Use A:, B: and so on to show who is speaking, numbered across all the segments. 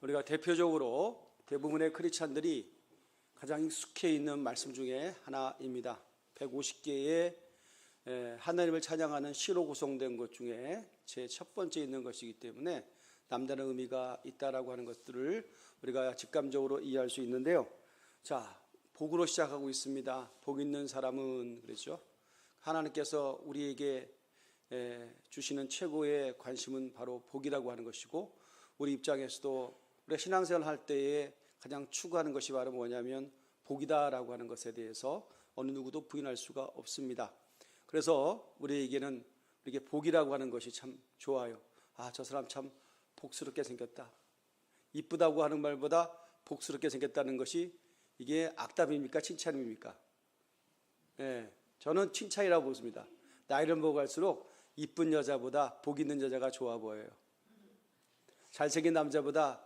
A: 우리가 대표적으로 대부분의 크리스찬들이 가장 익숙해 있는 말씀 중에 하나입니다. 150개의 하나님을 찬양하는 시로 구성된 것 중에 제 첫 번째 있는 것이기 때문에 남다른 의미가 있다라고 하는 것들을 우리가 직감적으로 이해할 수 있는데요. 자, 복으로 시작하고 있습니다. 복 있는 사람은 그랬죠. 하나님께서 우리에게 주시는 최고의 관심은 바로 복이라고 하는 것이고, 우리 입장에서도 우리가 신앙생활 할 때에 가장 추구하는 것이 바로 뭐냐면 복이다라고 하는 것에 대해서 어느 누구도 부인할 수가 없습니다. 그래서 우리에게는 이렇게 복이라고 하는 것이 참 좋아요. 아, 저 사람 참 복스럽게 생겼다. 이쁘다고 하는 말보다 복스럽게 생겼다는 것이 이게 악담입니까? 칭찬입니까? 저는 칭찬이라고 보습니다. 나이를 먹을수록 이쁜 여자보다 복 있는 여자가 좋아 보여요. 잘생긴 남자보다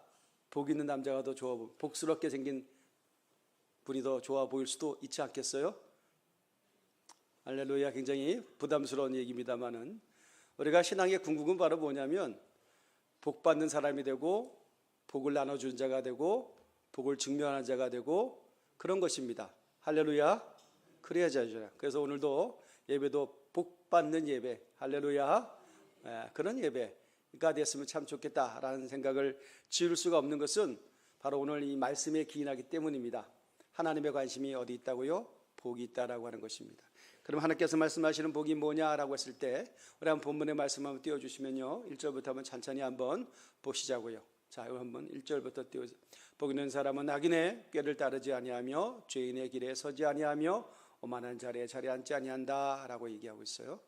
A: 복 있는 남자가 더 좋아 보여요. 복스럽게 생긴 분이 더 좋아 보일 수도 있지 않겠어요? 할렐루야. 굉장히 부담스러운 얘기입니다만은, 우리가 신앙의 궁극은 바로 뭐냐면 복 받는 사람이 되고 복을 나눠주는 자가 되고 복을 증명하는 자가 되고 그런 것입니다. 할렐루야. 그래야지 하죠. 그래서 오늘도 예배도 복 받는 예배, 할렐루야, 그런 예배가 됐으면 참 좋겠다라는 생각을 지울 수가 없는 것은 바로 오늘 이 말씀에 기인하기 때문입니다. 하나님의 관심이 어디 있다고요? 복이 있다라고 하는 것입니다. 그럼 하나님께서 말씀하시는 복이 뭐냐라고 했을 때 우리 한번 본문의 말씀 한번 띄워주시면요, 1절부터 한번 천천히 한번 보시자고요. 자, 이거 한번 1절부터 띄워주세요. 복 있는 사람은 악인의 꾀를 따르지 아니하며 죄인의 길에 서지 아니하며 오만한 자리에 앉지 아니한다 라고 얘기하고 있어요.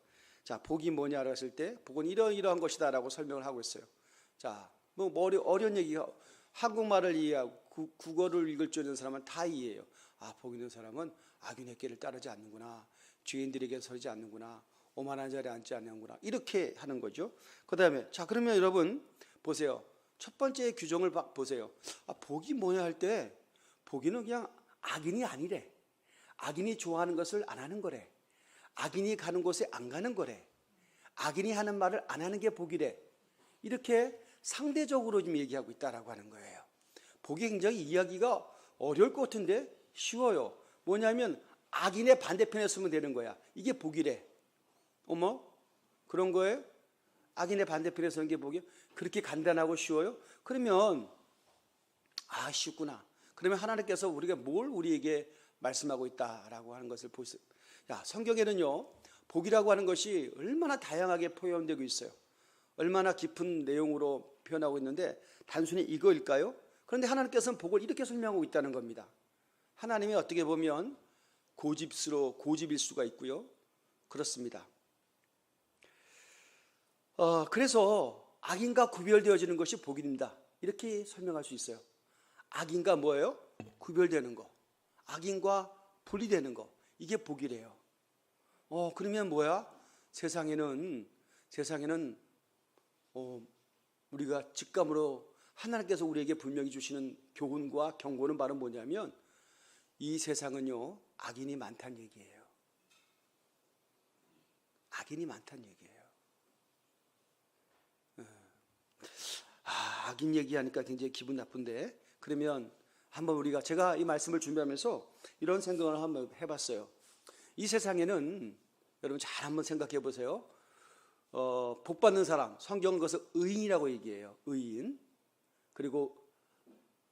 A: 자, 복이 뭐냐라고 했을 때 복은 이러이러한 것이다 라고 설명을 하고 있어요. 자, 뭐 어려운 얘기가, 한국말을 이해하고 국어를 읽을 줄 아는 사람은 다 이해해요. 아, 복 있는 사람은 악인의 길을 따르지 않는구나, 죄인들에게 서지 않는구나, 오만한 자리에 앉지 않는구나, 이렇게 하는 거죠. 그 다음에 자, 그러면 여러분 보세요. 첫 번째 규정을 보세요. 아, 복이 뭐냐 할 때 복이는 그냥 악인이 아니래. 악인이 좋아하는 것을 안 하는 거래. 악인이 가는 곳에 안 가는 거래. 악인이 하는 말을 안 하는 게 복이래. 이렇게 상대적으로 좀 얘기하고 있다라고 하는 거예요. 복이 굉장히 이해하기가 어려울 것 같은데 쉬워요. 뭐냐면 악인의 반대편에 서면 되는 거야. 이게 복이래. 어머, 그런 거예요? 악인의 반대편에 서는 게 복이에요? 그렇게 간단하고 쉬워요? 그러면 아, 쉽구나. 그러면 하나님께서 우리가 뭘 우리에게 말씀하고 있다라고 하는 것을 보세요. 야, 성경에는요, 복이라고 하는 것이 얼마나 다양하게 표현되고 있어요. 얼마나 깊은 내용으로 표현하고 있는데 단순히 이거일까요? 그런데 하나님께서는 복을 이렇게 설명하고 있다는 겁니다. 하나님이 어떻게 보면 고집일 수가 있고요. 그렇습니다. 그래서 악인과 구별되어지는 것이 복입니다. 이렇게 설명할 수 있어요. 악인과 뭐예요? 구별되는 거. 악인과 분리되는 거. 이게 복이래요. 그러면 뭐야? 세상에는 우리가 직감으로 하나님께서 우리에게 분명히 주시는 교훈과 경고는 바로 뭐냐면 이 세상은요, 악인이 많다는 얘기예요. 악인이 많다는 얘기예요. 악인 얘기하니까 굉장히 기분 나쁜데, 그러면 한번 제가 이 말씀을 준비하면서 이런 생각을 한번 해봤어요. 이 세상에는 여러분 잘 한번 생각해 보세요. 복 받는 사람, 성경은 그것을 의인이라고 얘기해요. 의인. 그리고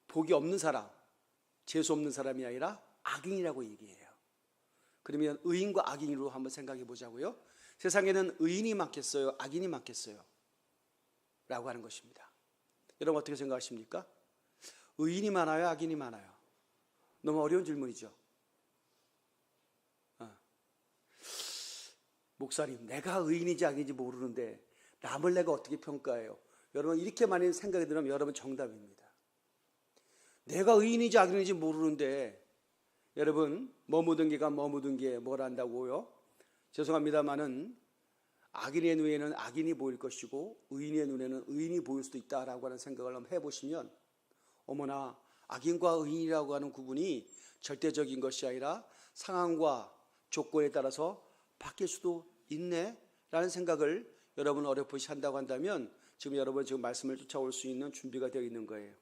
A: 복이 없는 사람, 재수 없는 사람이 아니라 악인이라고 얘기해요. 그러면 의인과 악인으로 한번 생각해 보자고요. 세상에는 의인이 많겠어요? 악인이 많겠어요? 라고 하는 것입니다. 여러분 어떻게 생각하십니까? 의인이 많아요? 악인이 많아요? 너무 어려운 질문이죠. 목사님, 내가 의인인지 악인인지 모르는데 남을 내가 어떻게 평가해요? 여러분 이렇게 많이 생각이 들면 여러분 정답입니다. 내가 의인인지 악인인지 모르는데 여러분 머무든 개가 머무든 게 뭘 안다고요? 죄송합니다마는 악인의 눈에는 악인이 보일 것이고 의인의 눈에는 의인이 보일 수도 있다라고 하는 생각을 한번 해보시면, 어머나, 악인과 의인이라고 하는 구분이 절대적인 것이 아니라 상황과 조건에 따라서 바뀔 수도 있네 라는 생각을 여러분 어렴풋이 한다고 한다면 지금 여러분 말씀을 쫓아올 수 있는 준비가 되어 있는 거예요.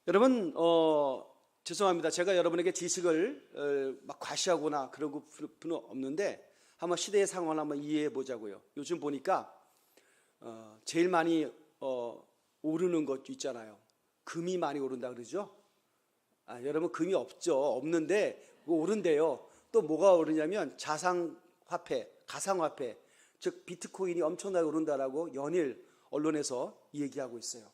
A: 여러분, 죄송합니다. 제가 여러분에게 지식을 막 과시하거나 그런 분은 없는데 한번 시대의 상황을 한번 이해해 보자고요. 요즘 보니까 제일 많이 오르는 것 있잖아요. 금이 많이 오른다 그러죠. 여러분, 금이 없죠. 없는데 오른대요. 또 뭐가 오르냐면 자산화폐, 가상화폐, 즉 비트코인이 엄청나게 오른다라고 연일 언론에서 얘기하고 있어요.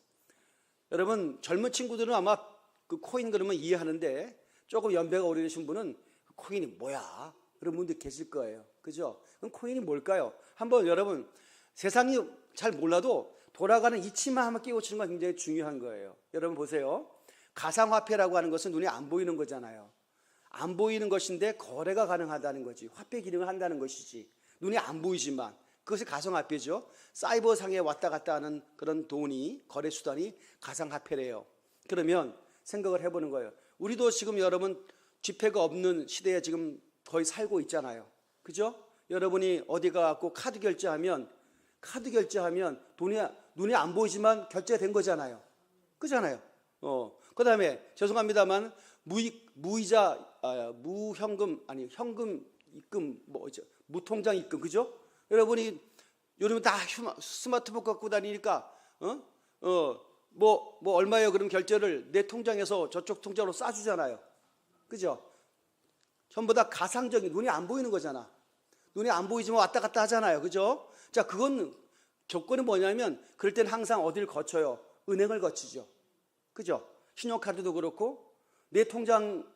A: 여러분, 젊은 친구들은 아마 그 코인 그러면 이해하는데 조금 연배가 오래되신 분은 코인이 뭐야? 그런 분들 계실 거예요. 그죠? 그럼 코인이 뭘까요? 한번 여러분, 세상이 잘 몰라도 돌아가는 이치만 한번 깨우치는 건 굉장히 중요한 거예요. 여러분 보세요. 가상화폐라고 하는 것은 눈에 안 보이는 거잖아요. 안 보이는 것인데 거래가 가능하다는 거지. 화폐 기능을 한다는 것이지. 눈에 안 보이지만 그것이 가상화폐죠. 사이버상에 왔다 갔다 하는 그런 돈이, 거래 수단이 가상화폐래요. 그러면 생각을 해보는 거예요. 우리도 지금 여러분 지폐가 없는 시대에 지금 거의 살고 있잖아요. 그죠? 여러분이 어디 가고 카드 결제하면 돈이 눈에 안 보이지만 결제가 된 거잖아요. 그잖아요. 그 다음에 죄송합니다만 현금 입금, 무통장 입금, 그죠? 여러분이 요즘은 다 스마트폰 갖고 다니니까, 얼마예요? 그럼 결제를 내 통장에서 저쪽 통장으로 쏴주잖아요. 그죠? 전부 다 가상적인, 눈이 안 보이는 거잖아. 눈이 안 보이지만 왔다 갔다 하잖아요. 그죠? 자, 그건 조건이 뭐냐면, 그럴 땐 항상 어디를 거쳐요? 은행을 거치죠. 그죠? 신용카드도 그렇고, 내 통장은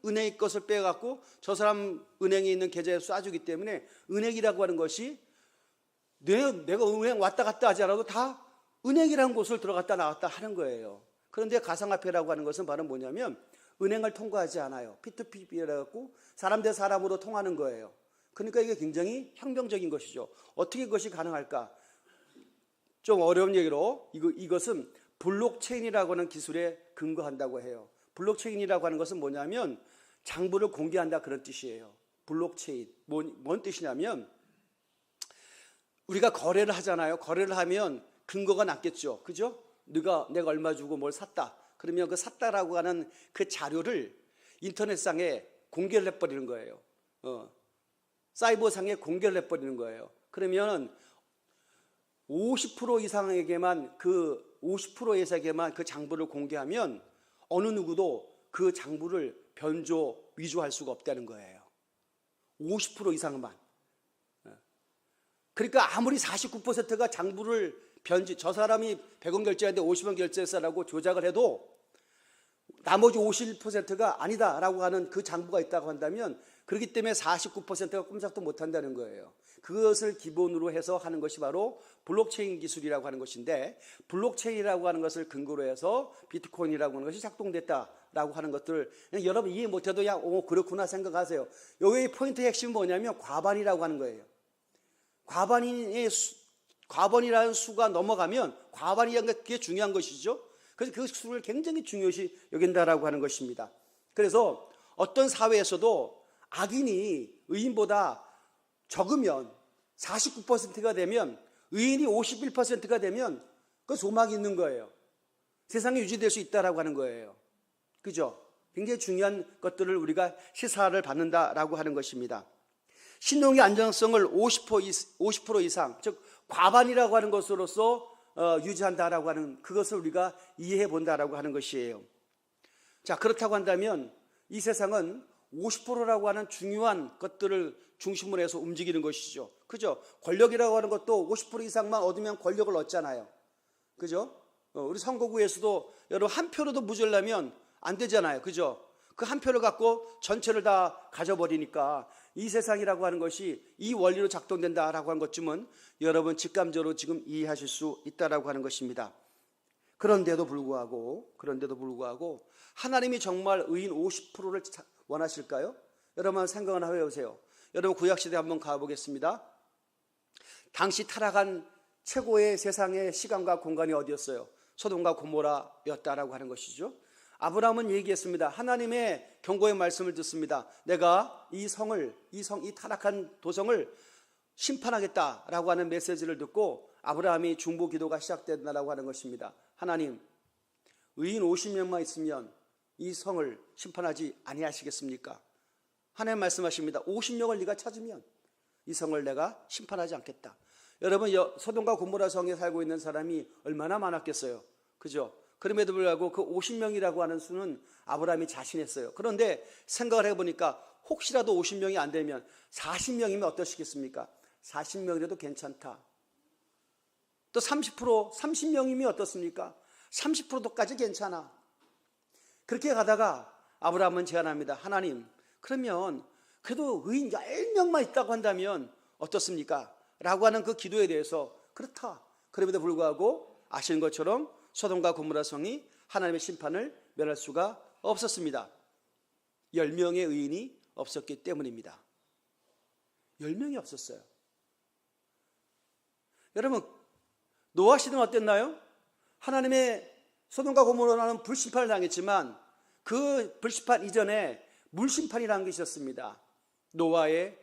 A: 은행의 것을 빼갖고 저 사람 은행에 있는 계좌에 쏴주기 때문에 은행이라고 하는 것이 내가 은행 왔다 갔다 하지 않아도 다 은행이라는 곳을 들어갔다 나왔다 하는 거예요. 그런데 가상화폐라고 하는 것은 바로 뭐냐면 은행을 통과하지 않아요. P2P라고 해갖고 사람 대 사람으로 통하는 거예요. 그러니까 이게 굉장히 혁명적인 것이죠. 어떻게 그것이 가능할까? 좀 어려운 얘기로 이것은 블록체인이라고 하는 기술에 근거한다고 해요. 블록체인이라고 하는 것은 뭐냐면 장부를 공개한다 그런 뜻이에요. 블록체인. 뭔 뜻이냐면 우리가 거래를 하잖아요. 거래를 하면 근거가 남겠죠. 그죠? 내가 얼마 주고 뭘 샀다. 그러면 그 샀다라고 하는 그 자료를 인터넷상에 공개를 해버리는 거예요. 사이버상에 공개를 해버리는 거예요. 그러면 50% 이상에게만 그 장부를 공개하면 어느 누구도 그 장부를 변조, 위조할 수가 없다는 거예요. 50% 이상만. 그러니까 아무리 49%가 장부를 저 사람이 100원 결제하는데 50원 결제했어라고 조작을 해도 나머지 51%가 아니다라고 하는 그 장부가 있다고 한다면 그렇기 때문에 49%가 꼼짝도 못한다는 거예요. 그것을 기본으로 해서 하는 것이 바로 블록체인 기술이라고 하는 것인데 블록체인이라고 하는 것을 근거로 해서 비트코인이라고 하는 것이 작동됐다라고 하는 것들 여러분 이해 못해도 그렇구나 생각하세요. 여기의 포인트의 핵심은 뭐냐면 과반이라고 하는 거예요. 과반이라는 수가 넘어가면 과반이라는 게 그게 중요한 것이죠. 그래서 그 수를 굉장히 중요시 여긴다라고 하는 것입니다. 그래서 어떤 사회에서도 악인이 의인보다 적으면 49%가 되면 의인이 51%가 되면 그 소망이 있는 거예요. 세상에 유지될 수 있다라고 하는 거예요. 그죠? 굉장히 중요한 것들을 우리가 시사를 받는다라고 하는 것입니다. 신용의 안정성을 50% 이상, 즉 과반이라고 하는 것으로서 유지한다라고 하는 그것을 우리가 이해해 본다라고 하는 것이에요. 자, 그렇다고 한다면 이 세상은 50%라고 하는 중요한 것들을 중심으로 해서 움직이는 것이죠. 그죠? 권력이라고 하는 것도 50% 이상만 얻으면 권력을 얻잖아요. 그죠? 우리 선거구에서도 여러분 한 표로도 모자라면 안 되잖아요. 그죠? 그 한 표를 갖고 전체를 다 가져버리니까 이 세상이라고 하는 것이 이 원리로 작동된다라고 하는 것쯤은 여러분 직감적으로 지금 이해하실 수 있다라고 하는 것입니다. 그런데도 불구하고 하나님이 정말 의인 50%를 원하실까요? 여러분 생각을 해보세요. 여러분 구약시대 한번 가보겠습니다. 당시 타락한 최고의 세상의 시간과 공간이 어디였어요? 소돔과 고모라였다라고 하는 것이죠. 아브라함은 얘기했습니다. 하나님의 경고의 말씀을 듣습니다. 내가 이 타락한 도성을 심판하겠다라고 하는 메시지를 듣고 아브라함이 중보 기도가 시작된다라고 하는 것입니다. 하나님, 의인 50명만 있으면 이 성을 심판하지 아니하시겠습니까? 하나님 말씀하십니다. 50명을 네가 찾으면 이 성을 내가 심판하지 않겠다. 여러분, 소돔과 고모라 성에 살고 있는 사람이 얼마나 많았겠어요? 그죠? 그럼에도 불구하고 그 50명이라고 하는 수는 아브라함이 자신했어요. 그런데 생각을 해보니까 혹시라도 50명이 안 되면 40명이면 어떠시겠습니까? 40명이라도 괜찮다. 또 30명이면 어떻습니까? 30%도까지 괜찮아. 그렇게 가다가 아브라함은 제안합니다. 하나님, 그러면 그래도 의인 10명만 있다고 한다면 어떻습니까? 라고 하는 그 기도에 대해서 그렇다. 그럼에도 불구하고 아시는 것처럼 소돔과 고모라 성이 하나님의 심판을 면할 수가 없었습니다. 10명의 의인이 없었기 때문입니다. 10명이 없었어요. 여러분, 노아 시대는 어땠나요? 하나님의 소돔과 고모라는 불심판을 당했지만 그 불심판 이전에 물심판이라는 게 있었습니다. 노아의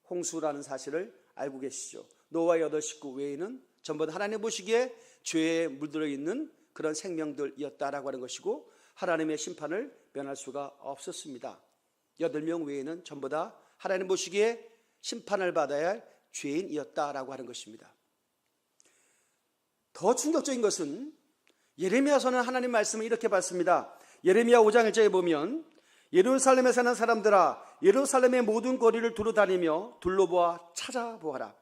A: 홍수라는 사실을 알고 계시죠. 노아의 8식구 외에는 전부 다 하나님 보시기에 죄에 물들어 있는 그런 생명들이었다라고 하는 것이고 하나님의 심판을 면할 수가 없었습니다. 8명 외에는 전부 다 하나님 보시기에 심판을 받아야 할 죄인이었다라고 하는 것입니다. 더 충격적인 것은 예레미야서는 하나님 말씀을 이렇게 받습니다. 예레미야 5장 1절에 보면 예루살렘에 사는 사람들아 예루살렘의 모든 거리를 두루다니며 둘러보아 찾아보아라.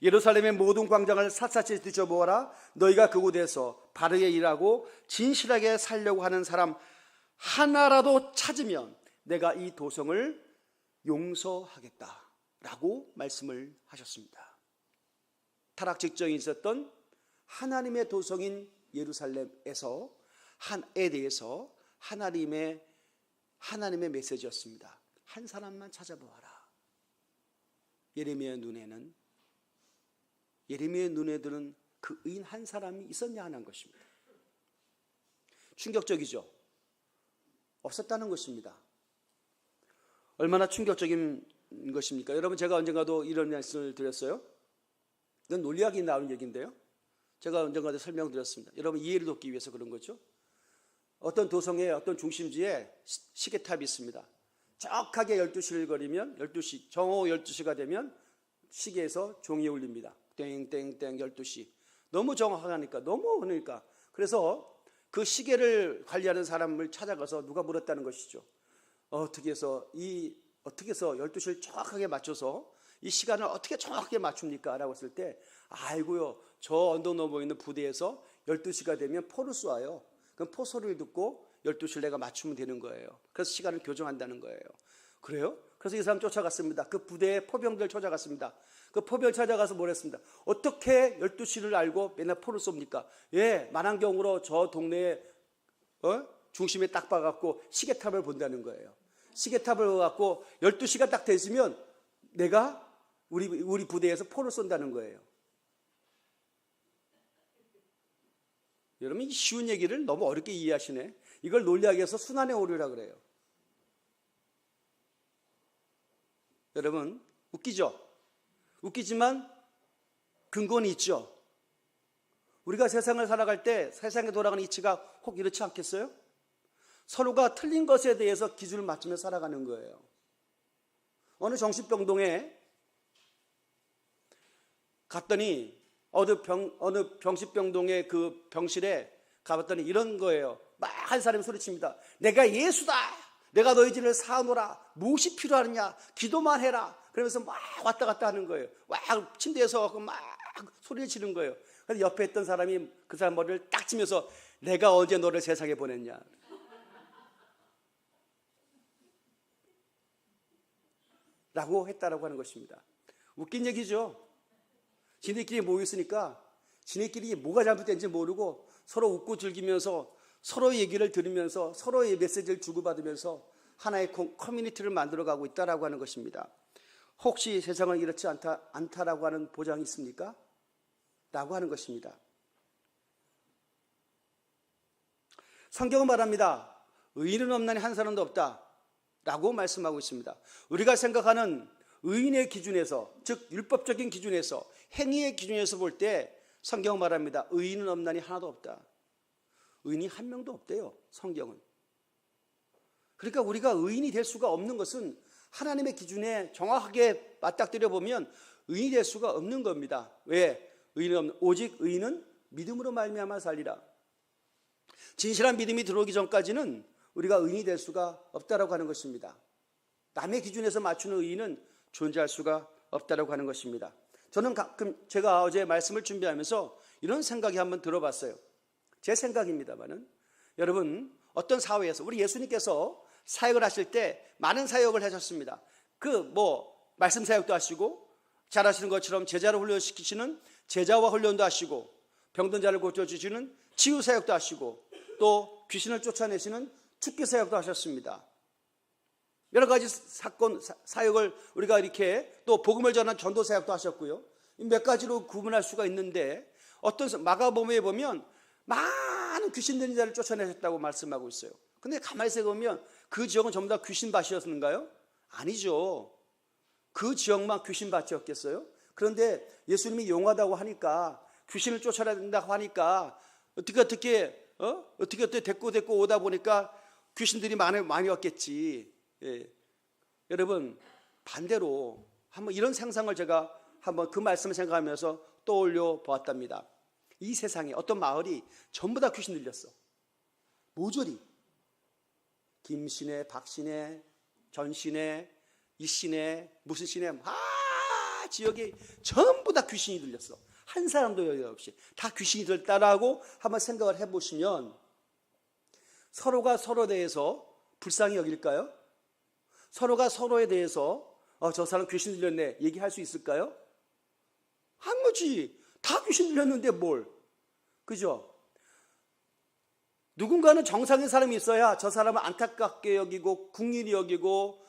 A: 예루살렘의 모든 광장을 샅샅이 뒤져보아라. 너희가 그곳에서 바르게 일하고 진실하게 살려고 하는 사람 하나라도 찾으면 내가 이 도성을 용서하겠다 라고 말씀을 하셨습니다. 타락 직전에 있었던 하나님의 도성인 예루살렘에서 한에 대해서 하나님의 메시지였습니다. 한 사람만 찾아보아라. 예레미야의 눈에 드는 그 의인 한 사람이 있었냐 하는 것입니다. 충격적이죠. 없었다는 것입니다. 얼마나 충격적인 것입니까? 여러분, 제가 언젠가도 이런 말씀을 드렸어요. 이건 논리학이 나오는 얘기인데요. 제가 언젠가도 설명드렸습니다. 여러분 이해를 돕기 위해서 그런 거죠. 어떤 도성의 어떤 중심지에 시계탑이 있습니다. 정확하게 12시를 거리면 12시, 정오 12시가 되면 시계에서 종이 울립니다. 땡땡땡 12시. 너무 정확하니까, 너무 그러니까. 그래서 그 시계를 관리하는 사람을 찾아가서 누가 물었다는 것이죠. 어떻게 해서 12시를 정확하게 맞춰서 이 시간을 어떻게 정확하게 맞춥니까? 라고 했을 때 아이고요, 저 언덕 넘어 있는 부대에서 12시가 되면 포를 쏘아요. 그럼 포 소리를 듣고 12시를 내가 맞추면 되는 거예요. 그래서 시간을 교정한다는 거예요. 그래요? 그래서 이 사람 쫓아갔습니다. 그 부대의 포병들 쫓아갔습니다. 그 포병 찾아가서 뭘 했습니다. 어떻게 12시를 알고 맨날 포를 쏩니까? 예, 만환경으로 저 동네에 중심에 딱 봐갖고 시계탑을 본다는 거예요. 시계탑을 봐갖고 12시가 딱 됐으면 내가 우리 부대에서 포를 쏜다는 거예요. 여러분, 이 쉬운 얘기를 너무 어렵게 이해하시네. 이걸 논리학에서 순환의 오류라 그래요. 여러분, 웃기죠? 웃기지만 근거는 있죠. 우리가 세상을 살아갈 때 세상에 돌아가는 이치가 혹 이렇지 않겠어요? 서로가 틀린 것에 대해서 기준을 맞추며 살아가는 거예요. 어느 정신병동에 갔더니 어느 병실병동의 그 병실에 가봤더니 이런 거예요. 막 한 사람이 소리칩니다. 내가 예수다. 내가 너희 죄를 사하노라. 무엇이 필요하느냐. 기도만 해라. 그러면서 막 왔다 갔다 하는 거예요. 막 침대에서 막 소리를 지르는 거예요. 그래서 옆에 있던 사람이 그 사람 머리를 딱 치면서 내가 언제 너를 세상에 보냈냐. 라고 했다라고 하는 것입니다. 웃긴 얘기죠. 지네끼리 모였으니까 지네끼리 뭐가 잘못된지 모르고 서로 웃고 즐기면서 서로의 얘기를 들으면서 서로의 메시지를 주고받으면서 하나의 커뮤니티를 만들어가고 있다라고 하는 것입니다. 혹시 세상은 이렇지 않다라고 하는 보장이 있습니까? 라고 하는 것입니다. 성경은 말합니다. 의인은 없나니 한 사람도 없다 라고 말씀하고 있습니다. 우리가 생각하는 의인의 기준에서, 즉 율법적인 기준에서, 행위의 기준에서 볼 때 성경은 말합니다. 의인은 없나니 하나도 없다. 의인이 한 명도 없대요, 성경은. 그러니까 우리가 의인이 될 수가 없는 것은 하나님의 기준에 정확하게 맞닥뜨려 보면 의인이 될 수가 없는 겁니다. 왜? 오직 의인은 믿음으로 말미암아 살리라. 진실한 믿음이 들어오기 전까지는 우리가 의인이 될 수가 없다라고 하는 것입니다. 남의 기준에서 맞추는 의인은 존재할 수가 없다라고 하는 것입니다. 저는 가끔 제가 어제 말씀을 준비하면서 이런 생각이 한번 들어봤어요. 제 생각입니다만은 여러분, 어떤 사회에서 우리 예수님께서 사역을 하실 때 많은 사역을 하셨습니다. 말씀 사역도 하시고 잘 하시는 것처럼 제자를 훈련시키시는 제자와 훈련도 하시고 병든 자를 고쳐주시는 치유 사역도 하시고 또 귀신을 쫓아내시는 축기 사역도 하셨습니다. 여러 가지 사역을 우리가 이렇게 또 복음을 전하는 전도 사역도 하셨고요. 몇 가지로 구분할 수가 있는데 어떤 마가복음에 보면 많은 귀신 들린 자를 쫓아내셨다고 말씀하고 있어요. 근데 가만히 생각해보면 그 지역은 전부 다 귀신밭이었는가요? 아니죠. 그 지역만 귀신밭이었겠어요? 그런데 예수님이 용하다고 하니까, 귀신을 쫓아내야 된다고 하니까 어떻게 데리고 오다 보니까 귀신들이 많이 왔겠지. 예. 여러분, 반대로 한번 이런 상상을 제가 한번 그 말씀을 생각하면서 떠올려 보았답니다. 이 세상에 어떤 마을이 전부 다 귀신 들렸어. 모조리. 김씨네, 박씨네, 전씨네, 이씨네, 무슨 씨네, 지역에 전부 다 귀신이 들렸어. 한 사람도 여유 없이 다 귀신이 들었다라고 한번 생각을 해보시면 서로가 서로에 대해서 불쌍히 여길까요? 서로가 서로에 대해서 저 사람 귀신 들렸네 얘기할 수 있을까요? 한 거지. 다 귀신 들렸는데 뭘. 그죠? 누군가는 정상인 사람이 있어야 저 사람을 안타깝게 여기고 국리를 여기고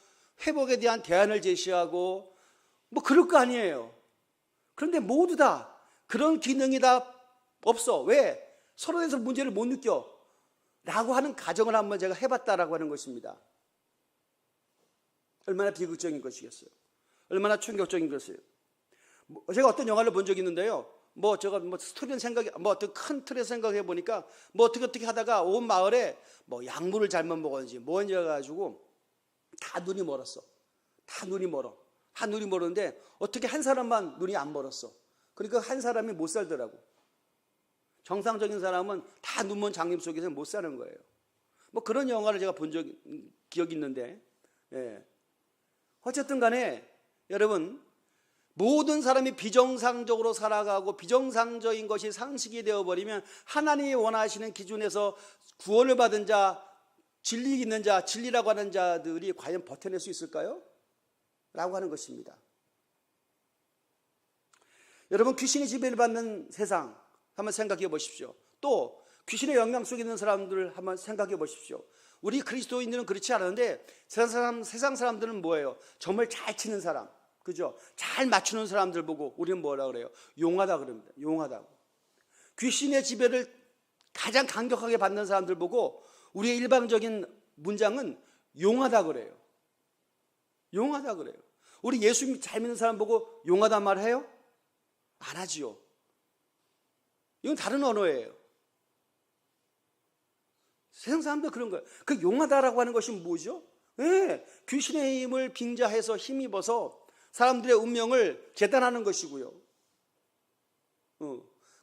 A: 회복에 대한 대안을 제시하고 그럴 거 아니에요. 그런데 모두 다 그런 기능이 다 없어. 왜? 서로에 대해서 문제를 못 느껴 라고 하는 가정을 한번 제가 해봤다라고 하는 것입니다. 얼마나 비극적인 것이겠어요. 얼마나 충격적인 것이에요. 제가 어떤 영화를 본 적이 있는데요. 제가 스토리는 어떤 큰 틀에서 생각해 보니까 어떻게 하다가 온 마을에 약물을 잘못 먹었는지 뭔지 해가지고 다 눈이 멀었어. 다 눈이 멀어. 다 눈이 멀었는데 어떻게 한 사람만 눈이 안 멀었어. 그러니까 한 사람이 못 살더라고. 정상적인 사람은 다 눈먼 장님 속에서 못 사는 거예요. 그런 영화를 제가 본 기억이 있는데, 예. 어쨌든 간에 여러분, 모든 사람이 비정상적으로 살아가고 비정상적인 것이 상식이 되어버리면 하나님이 원하시는 기준에서 구원을 받은 자, 진리 있는 자, 진리라고 하는 자들이 과연 버텨낼 수 있을까요? 라고 하는 것입니다. 여러분, 귀신이 지배를 받는 세상 한번 생각해 보십시오. 또 귀신의 영향 속에 있는 사람들 한번 생각해 보십시오. 우리 그리스도인들은 그렇지 않은데 세상 사람들은 뭐예요? 정말 잘 치는 사람, 그죠? 잘 맞추는 사람들 보고 우리는 뭐라 그래요? 용하다 그럽니다. 용하다고. 귀신의 지배를 가장 강력하게 받는 사람들 보고 우리의 일반적인 문장은 용하다 그래요. 용하다 그래요. 우리 예수 잘 믿는 사람 보고 용하다 말해요? 안 하지요. 이건 다른 언어예요. 세상 사람도 그런 거예요. 그 용하다라고 하는 것이 뭐죠? 네, 귀신의 힘을 빙자해서 힘입어서 사람들의 운명을 재단하는 것이고요.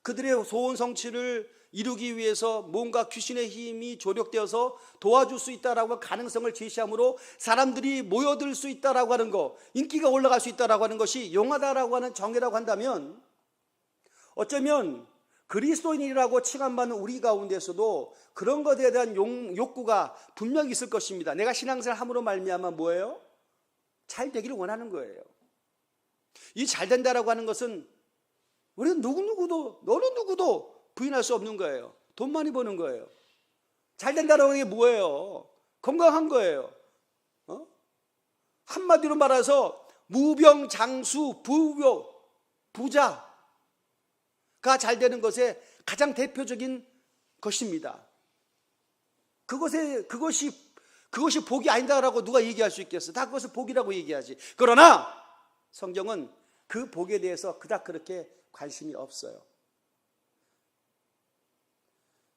A: 그들의 소원 성취를 이루기 위해서 뭔가 귀신의 힘이 조력되어서 도와줄 수 있다라고 가능성을 제시함으로 사람들이 모여들 수 있다라고 하는 거, 인기가 올라갈 수 있다라고 하는 것이 용하다라고 하는 정의라고 한다면, 어쩌면 그리스도인이라고 칭함받는 우리 가운데서도 그런 것에 대한 욕구가 분명히 있을 것입니다. 내가 신앙생활 함으로 말미암아 뭐예요? 잘 되기를 원하는 거예요. 이 잘 된다라고 하는 것은 우리는 너는 누구도 부인할 수 없는 거예요. 돈 많이 버는 거예요. 잘 된다라고 하는 게 뭐예요? 건강한 거예요. 한마디로 말해서 무병장수, 부자가 잘 되는 것의 가장 대표적인 것입니다. 그것이 복이 아니다라고 누가 얘기할 수 있겠어? 다 그것을 복이라고 얘기하지. 그러나 성경은 그 복에 대해서 그닥 그렇게 관심이 없어요.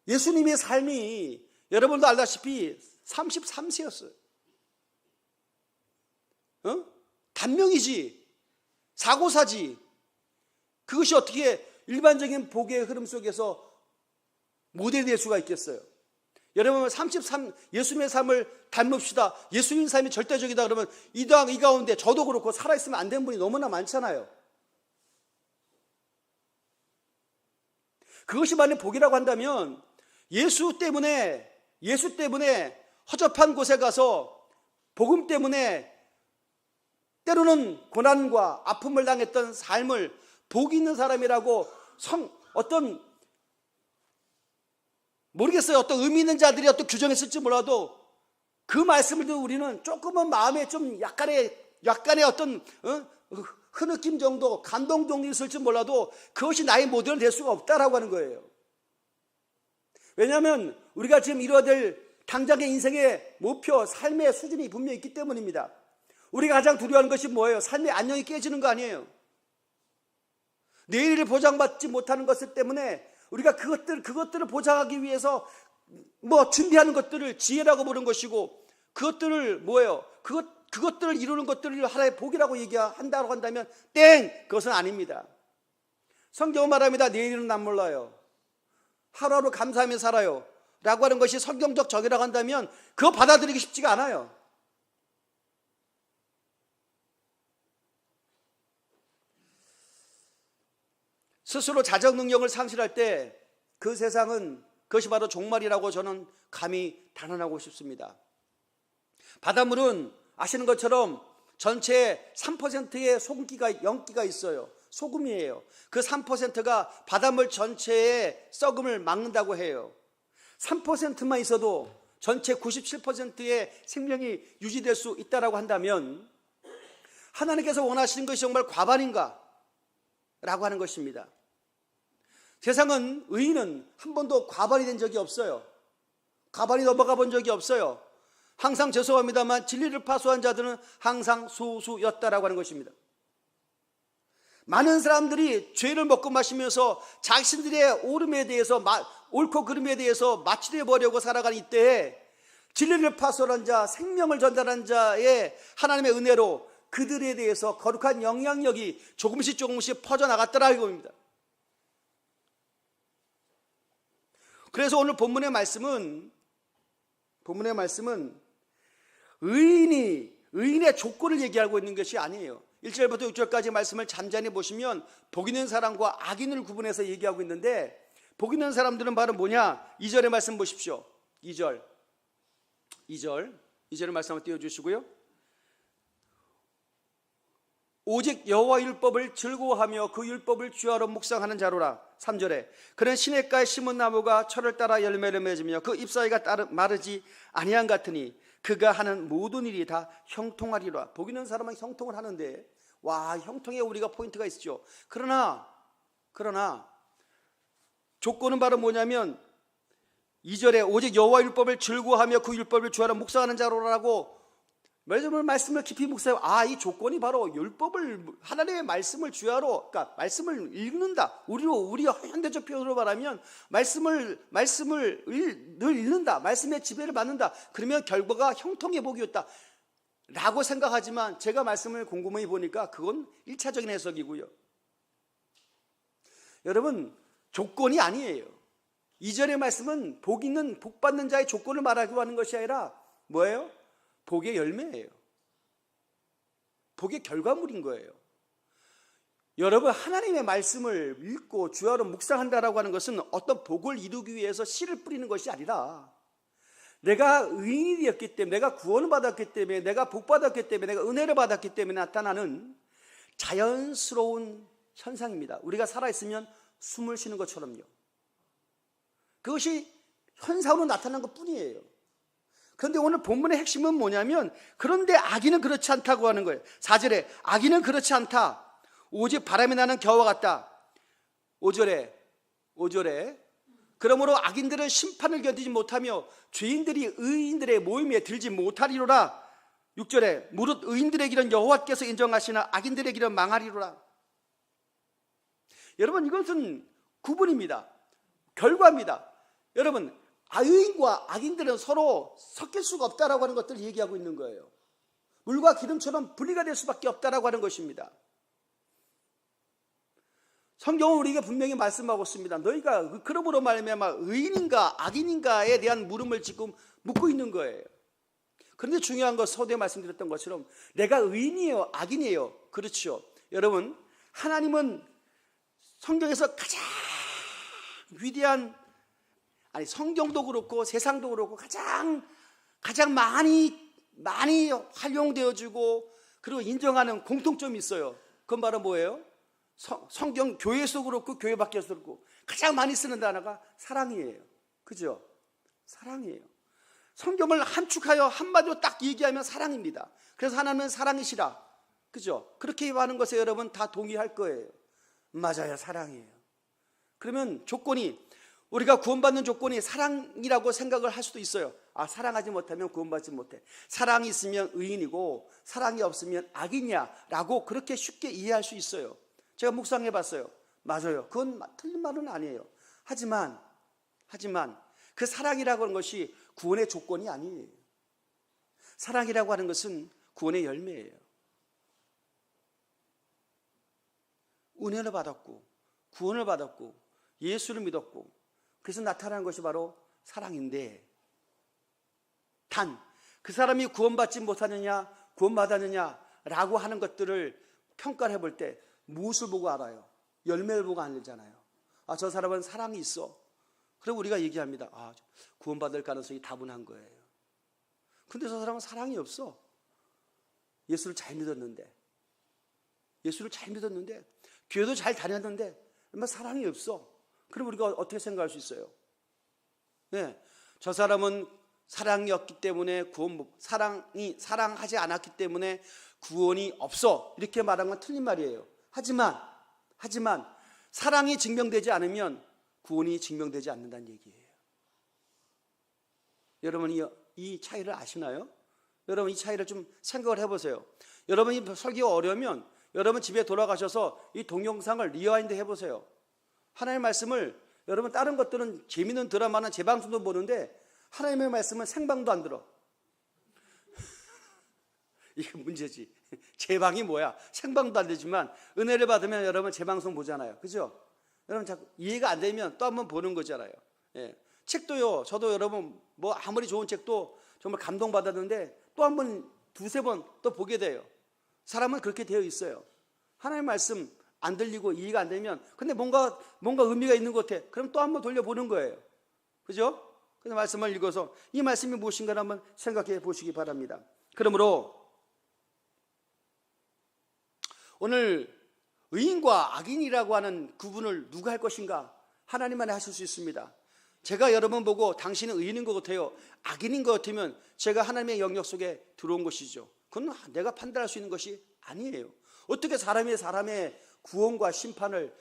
A: 예수님의 삶이 여러분도 알다시피 33세였어요. 단명이지, 사고사지. 그것이 어떻게 일반적인 복의 흐름 속에서 모델이 될 수가 있겠어요? 여러분, 예수님의 삶을 닮읍시다. 예수님의 삶이 절대적이다 그러면 이 가운데 저도 그렇고 살아있으면 안 되는 분이 너무나 많잖아요. 그것이 만약 복이라고 한다면 예수 때문에 허접한 곳에 가서 복음 때문에 때로는 고난과 아픔을 당했던 삶을 복 있는 사람이라고 모르겠어요. 어떤 의미 있는 자들이 어떤 규정했을지 몰라도 그 말씀을 듣고 우리는 조금은 마음에 좀 약간의 어떤 흐느낌 정도, 감동 정도 있을지 몰라도 그것이 나의 모델은 될 수가 없다라고 하는 거예요. 왜냐하면 우리가 지금 이루어야 될 당장의 인생의 목표, 삶의 수준이 분명히 있기 때문입니다. 우리가 가장 두려워하는 것이 뭐예요? 삶의 안녕이 깨지는 거 아니에요. 내일을 보장받지 못하는 것들 때문에 우리가 그것들을 보장하기 위해서 준비하는 것들을 지혜라고 부르는 것이고, 그것들을 뭐예요? 그것들을 이루는 것들을 하나의 복이라고 얘기한다고 한다면 그것은 아닙니다. 성경은 말합니다. 내일은 난 몰라요. 하루하루 감사하며 살아요 라고 하는 것이 성경적 정의라고 한다면 그거 받아들이기 쉽지가 않아요. 스스로 자정 능력을 상실할 때 그 세상은 그것이 바로 종말이라고 저는 감히 단언하고 싶습니다. 바닷물은 아시는 것처럼 전체 3%의 염기가 있어요. 소금이에요. 그 3%가 바닷물 전체의 썩음을 막는다고 해요. 3%만 있어도 전체 97%의 생명이 유지될 수 있다고 한다면 하나님께서 원하시는 것이 정말 과반인가? 라고 하는 것입니다. 세상은 의인은 한 번도 과반이 된 적이 없어요. 과반이 넘어가 본 적이 없어요. 항상 죄송합니다만 진리를 파수한 자들은 항상 소수였다라고 하는 것입니다. 많은 사람들이 죄를 먹고 마시면서 자신들의 옳음에 대해서 옳고 그름에 대해서 마취해 보려고 살아가는 이때에 진리를 파수한 자, 생명을 전달한 자의 하나님의 은혜로 그들에 대해서 거룩한 영향력이 조금씩 퍼져나갔더라고 합니다. 그래서 오늘 본문의 말씀은 의인의 조건을 얘기하고 있는 것이 아니에요. 1절부터 6절까지 말씀을 잠잠히 보시면 복 있는 사람과 악인을 구분해서 얘기하고 있는데, 복 있는 사람들은 바로 뭐냐? 2절의 말씀 보십시오. 2절의 말씀 한번 띄워주시고요. 오직 여호와 율법을 즐거워하며 그 율법을 주야로 묵상하는 자로라. 3절에 그는 시냇가에 심은 나무가 철을 따라 열매를 맺으며 그 잎사귀가 마르지 아니한 같으니 그가 하는 모든 일이 다 형통하리라. 복 있는 사람은 형통을 하는데, 형통에 우리가 포인트가 있죠. 그러나 조건은 바로 뭐냐면 2절에 오직 여호와 율법을 즐거워하며 그 율법을 주야로 묵상하는 자로라고 말씀을 깊이 묵상해요. 이 조건이 바로 율법을, 하나님의 말씀을 주야로, 그러니까 말씀을 읽는다. 우리 현대적 표현으로 말하면 말씀을 늘 읽는다. 말씀의 지배를 받는다. 그러면 결과가 형통의 복이었다 라고 생각하지만, 제가 말씀을 곰곰이 보니까 그건 1차적인 해석이고요. 여러분, 조건이 아니에요. 2절의 말씀은 복 받는 자의 조건을 말하고 하는 것이 아니라 뭐예요? 복의 열매예요. 복의 결과물인 거예요. 여러분, 하나님의 말씀을 읽고 주야로 묵상한다라고 하는 것은 어떤 복을 이루기 위해서 씨를 뿌리는 것이 아니라, 내가 의인이 되었기 때문에, 내가 구원을 받았기 때문에, 내가 복 받았기 때문에, 내가 은혜를 받았기 때문에 나타나는 자연스러운 현상입니다. 우리가 살아있으면 숨을 쉬는 것처럼요. 그것이 현상으로 나타난 것뿐이에요. 그런데 오늘 본문의 핵심은 뭐냐면, 그런데 악인은 그렇지 않다고 하는 거예요. 4절에 악인은 그렇지 않다. 오직 바람이 나는 겨와 같다. 5절에 그러므로 악인들은 심판을 견디지 못하며 죄인들이 의인들의 모임에 들지 못하리로라. 6절에 무릇 의인들의 길은 여호와께서 인정하시나 악인들의 길은 망하리로라. 여러분, 이것은 구분입니다. 결과입니다. 여러분, 의인과 악인들은 서로 섞일 수가 없다라고 하는 것들을 얘기하고 있는 거예요. 물과 기름처럼 분리가 될 수밖에 없다라고 하는 것입니다. 성경은 우리에게 분명히 말씀하고 있습니다. 너희가 그러므로 말미암아 의인인가 악인인가에 대한 물음을 지금 묻고 있는 거예요. 그런데 중요한 것, 서두에 말씀드렸던 것처럼 내가 의인이에요, 악인이에요? 그렇죠. 여러분, 하나님은 성경에서 가장 위대한, 성경도 그렇고 세상도 그렇고 가장 많이 활용되어지고 그리고 인정하는 공통점이 있어요. 그건 바로 뭐예요? 성경, 교회에서도 그렇고 교회 밖에서도 그렇고 가장 많이 쓰는 단어가 사랑이에요. 그죠? 사랑이에요. 성경을 함축하여 한마디로 딱 얘기하면 사랑입니다. 그래서 하나님은 사랑이시라. 그죠? 그렇게 하는 것에 여러분 다 동의할 거예요. 맞아요, 사랑이에요. 그러면 조건이, 우리가 구원받는 조건이 사랑이라고 생각을 할 수도 있어요. 사랑하지 못하면 구원받지 못해. 사랑이 있으면 의인이고 사랑이 없으면 악이냐 라고 그렇게 쉽게 이해할 수 있어요. 제가 묵상해 봤어요. 맞아요. 그건 틀린 말은 아니에요. 하지만 그 사랑이라고 하는 것이 구원의 조건이 아니에요. 사랑이라고 하는 것은 구원의 열매예요. 은혜를 받았고 구원을 받았고 예수를 믿었고 그래서 나타나는 것이 바로 사랑인데, 단 그 사람이 구원받지 못하느냐 구원받았느냐라고 하는 것들을 평가를 해볼 때 무엇을 보고 알아요? 열매를 보고 알잖아요. 저 사람은 사랑이 있어. 그리고 우리가 얘기합니다. 구원받을 가능성이 다분한 거예요. 근데 저 사람은 사랑이 없어. 예수를 잘 믿었는데 교회도 잘 다녔는데 사랑이 없어. 그럼 우리가 어떻게 생각할 수 있어요? 네, 저 사람은 사랑이 없기 때문에 사랑하지 않았기 때문에 구원이 없어. 이렇게 말한 건 틀린 말이에요. 하지만 사랑이 증명되지 않으면 구원이 증명되지 않는다는 얘기예요. 여러분이 이 차이를 아시나요? 여러분 이 차이를 좀 생각을 해보세요. 여러분이 설교가 어려우면 여러분 집에 돌아가셔서 이 동영상을 리와인드 해보세요. 하나님의 말씀을, 여러분 다른 것들은 재미있는 드라마나 재방송도 보는데 하나님의 말씀은 생방도 안 들어. 이게 문제지. 재방이 뭐야? 생방도 안 되지만 은혜를 받으면 여러분 재방송 보잖아요. 그죠? 여러분 자꾸 이해가 안 되면 또 한번 보는 거잖아요. 예. 책도요. 저도 여러분 아무리 좋은 책도 정말 감동받았는데 또 한 번, 두세 번 또 보게 돼요. 사람은 그렇게 되어 있어요. 하나님의 말씀 안 들리고 이해가 안 되면 근데 뭔가 의미가 있는 것 같아. 그럼 또 한 번 돌려보는 거예요. 그죠? 그래서 말씀을 읽어서 이 말씀이 무엇인가 한번 생각해 보시기 바랍니다. 그러므로 오늘 의인과 악인이라고 하는 구분을 누가 할 것인가? 하나님만이 하실 수 있습니다. 제가 여러분 보고 당신은 의인인 것 같아요, 악인인 것 같으면 제가 하나님의 영역 속에 들어온 것이죠. 그건 내가 판단할 수 있는 것이 아니에요. 어떻게 사람의 구원과 심판을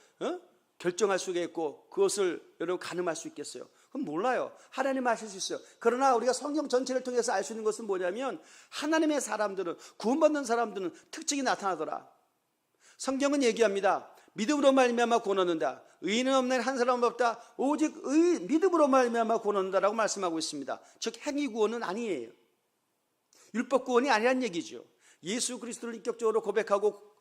A: 결정할 수가 있고 그것을 여러분 가늠할 수 있겠어요? 그건 몰라요. 하나님 하실 수 있어요. 그러나 우리가 성경 전체를 통해서 알 수 있는 것은 뭐냐면 하나님의 사람들은, 구원받는 사람들은 특징이 나타나더라. 성경은 얘기합니다. 믿음으로 말미암아 구원 얻는다. 의인은 없는 한 사람 없다. 오직 믿음으로 말미암아 구원 얻는다라고 말씀하고 있습니다. 즉 행위 구원은 아니에요. 율법 구원이 아니란 얘기죠. 예수 그리스도를 인격적으로 고백하고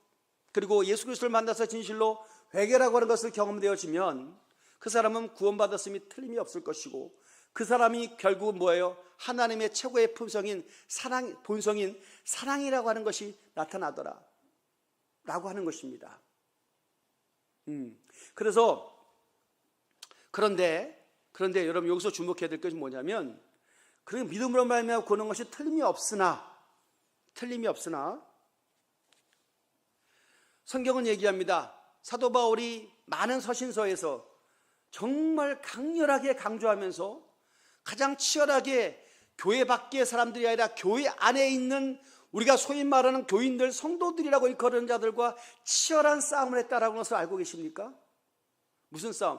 A: 그리고 예수 그리스도를 만나서 진실로 회개라고 하는 것을 경험되어지면 그 사람은 구원받았음이 틀림이 없을 것이고 그 사람이 결국은 뭐예요? 하나님의 최고의 본성인 사랑이라고 하는 것이 나타나더라 라고 하는 것입니다. 그런데 여러분 여기서 주목해야 될 것이 뭐냐면, 그 믿음으로 말미암아 구원한 것이 틀림이 없으나 성경은 얘기합니다. 사도 바울이 많은 서신서에서 정말 강렬하게 강조하면서 가장 치열하게 교회 밖의 사람들이 아니라 교회 안에 있는 우리가 소위 말하는 교인들, 성도들이라고 일컬는 자들과 치열한 싸움을 했다라는 것을 알고 계십니까? 무슨 싸움?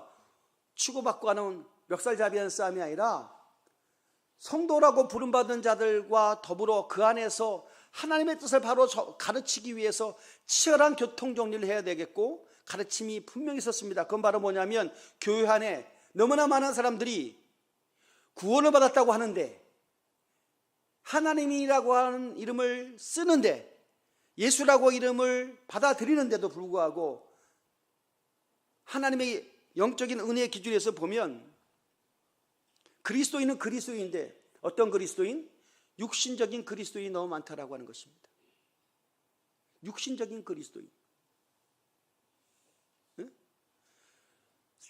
A: 치고받고 하는 멱살잡이하는 싸움이 아니라 성도라고 부름받은 자들과 더불어 그 안에서 하나님의 뜻을 바로 가르치기 위해서 치열한 교통정리를 해야 되겠고 가르침이 분명히 있었습니다. 그건 바로 뭐냐면 교회 안에 너무나 많은 사람들이 구원을 받았다고 하는데, 하나님이라고 하는 이름을 쓰는데, 예수라고 이름을 받아들이는데도 불구하고 하나님의 영적인 은혜의 기준에서 보면 그리스도인은 그리스도인인데, 어떤 그리스도인? 육신적인 그리스도인이 너무 많다라고 하는 것입니다. 육신적인 그리스도인.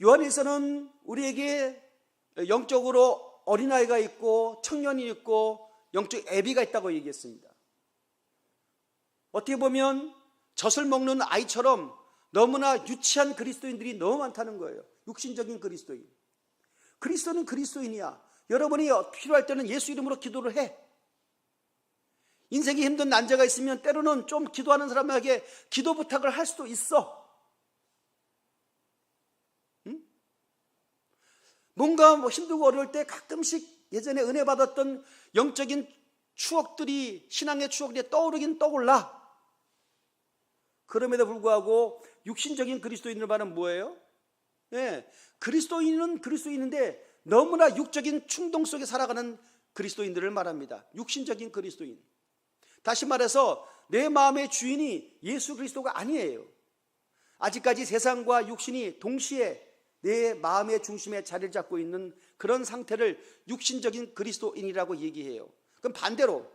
A: 요한일서는 우리에게 영적으로 어린아이가 있고 청년이 있고 영적 애비가 있다고 얘기했습니다. 어떻게 보면 젖을 먹는 아이처럼 너무나 유치한 그리스도인들이 너무 많다는 거예요. 육신적인 그리스도인. 그리스도는 그리스도인이야. 여러분이 필요할 때는 예수 이름으로 기도를 해. 인생이 힘든 난제가 있으면 때로는 좀 기도하는 사람에게 기도 부탁을 할 수도 있어. 뭔가 힘들고 어려울 때 가끔씩 예전에 은혜 받았던 영적인 추억들이, 신앙의 추억들이 떠오르긴 떠올라. 그럼에도 불구하고 육신적인 그리스도인들 말은 뭐예요? 네, 그리스도인은 그리스도인인데 너무나 육적인 충동 속에 살아가는 그리스도인들을 말합니다. 육신적인 그리스도인. 다시 말해서 내 마음의 주인이 예수 그리스도가 아니에요. 아직까지 세상과 육신이 동시에 내 마음의 중심에 자리를 잡고 있는 그런 상태를 육신적인 그리스도인이라고 얘기해요. 그럼 반대로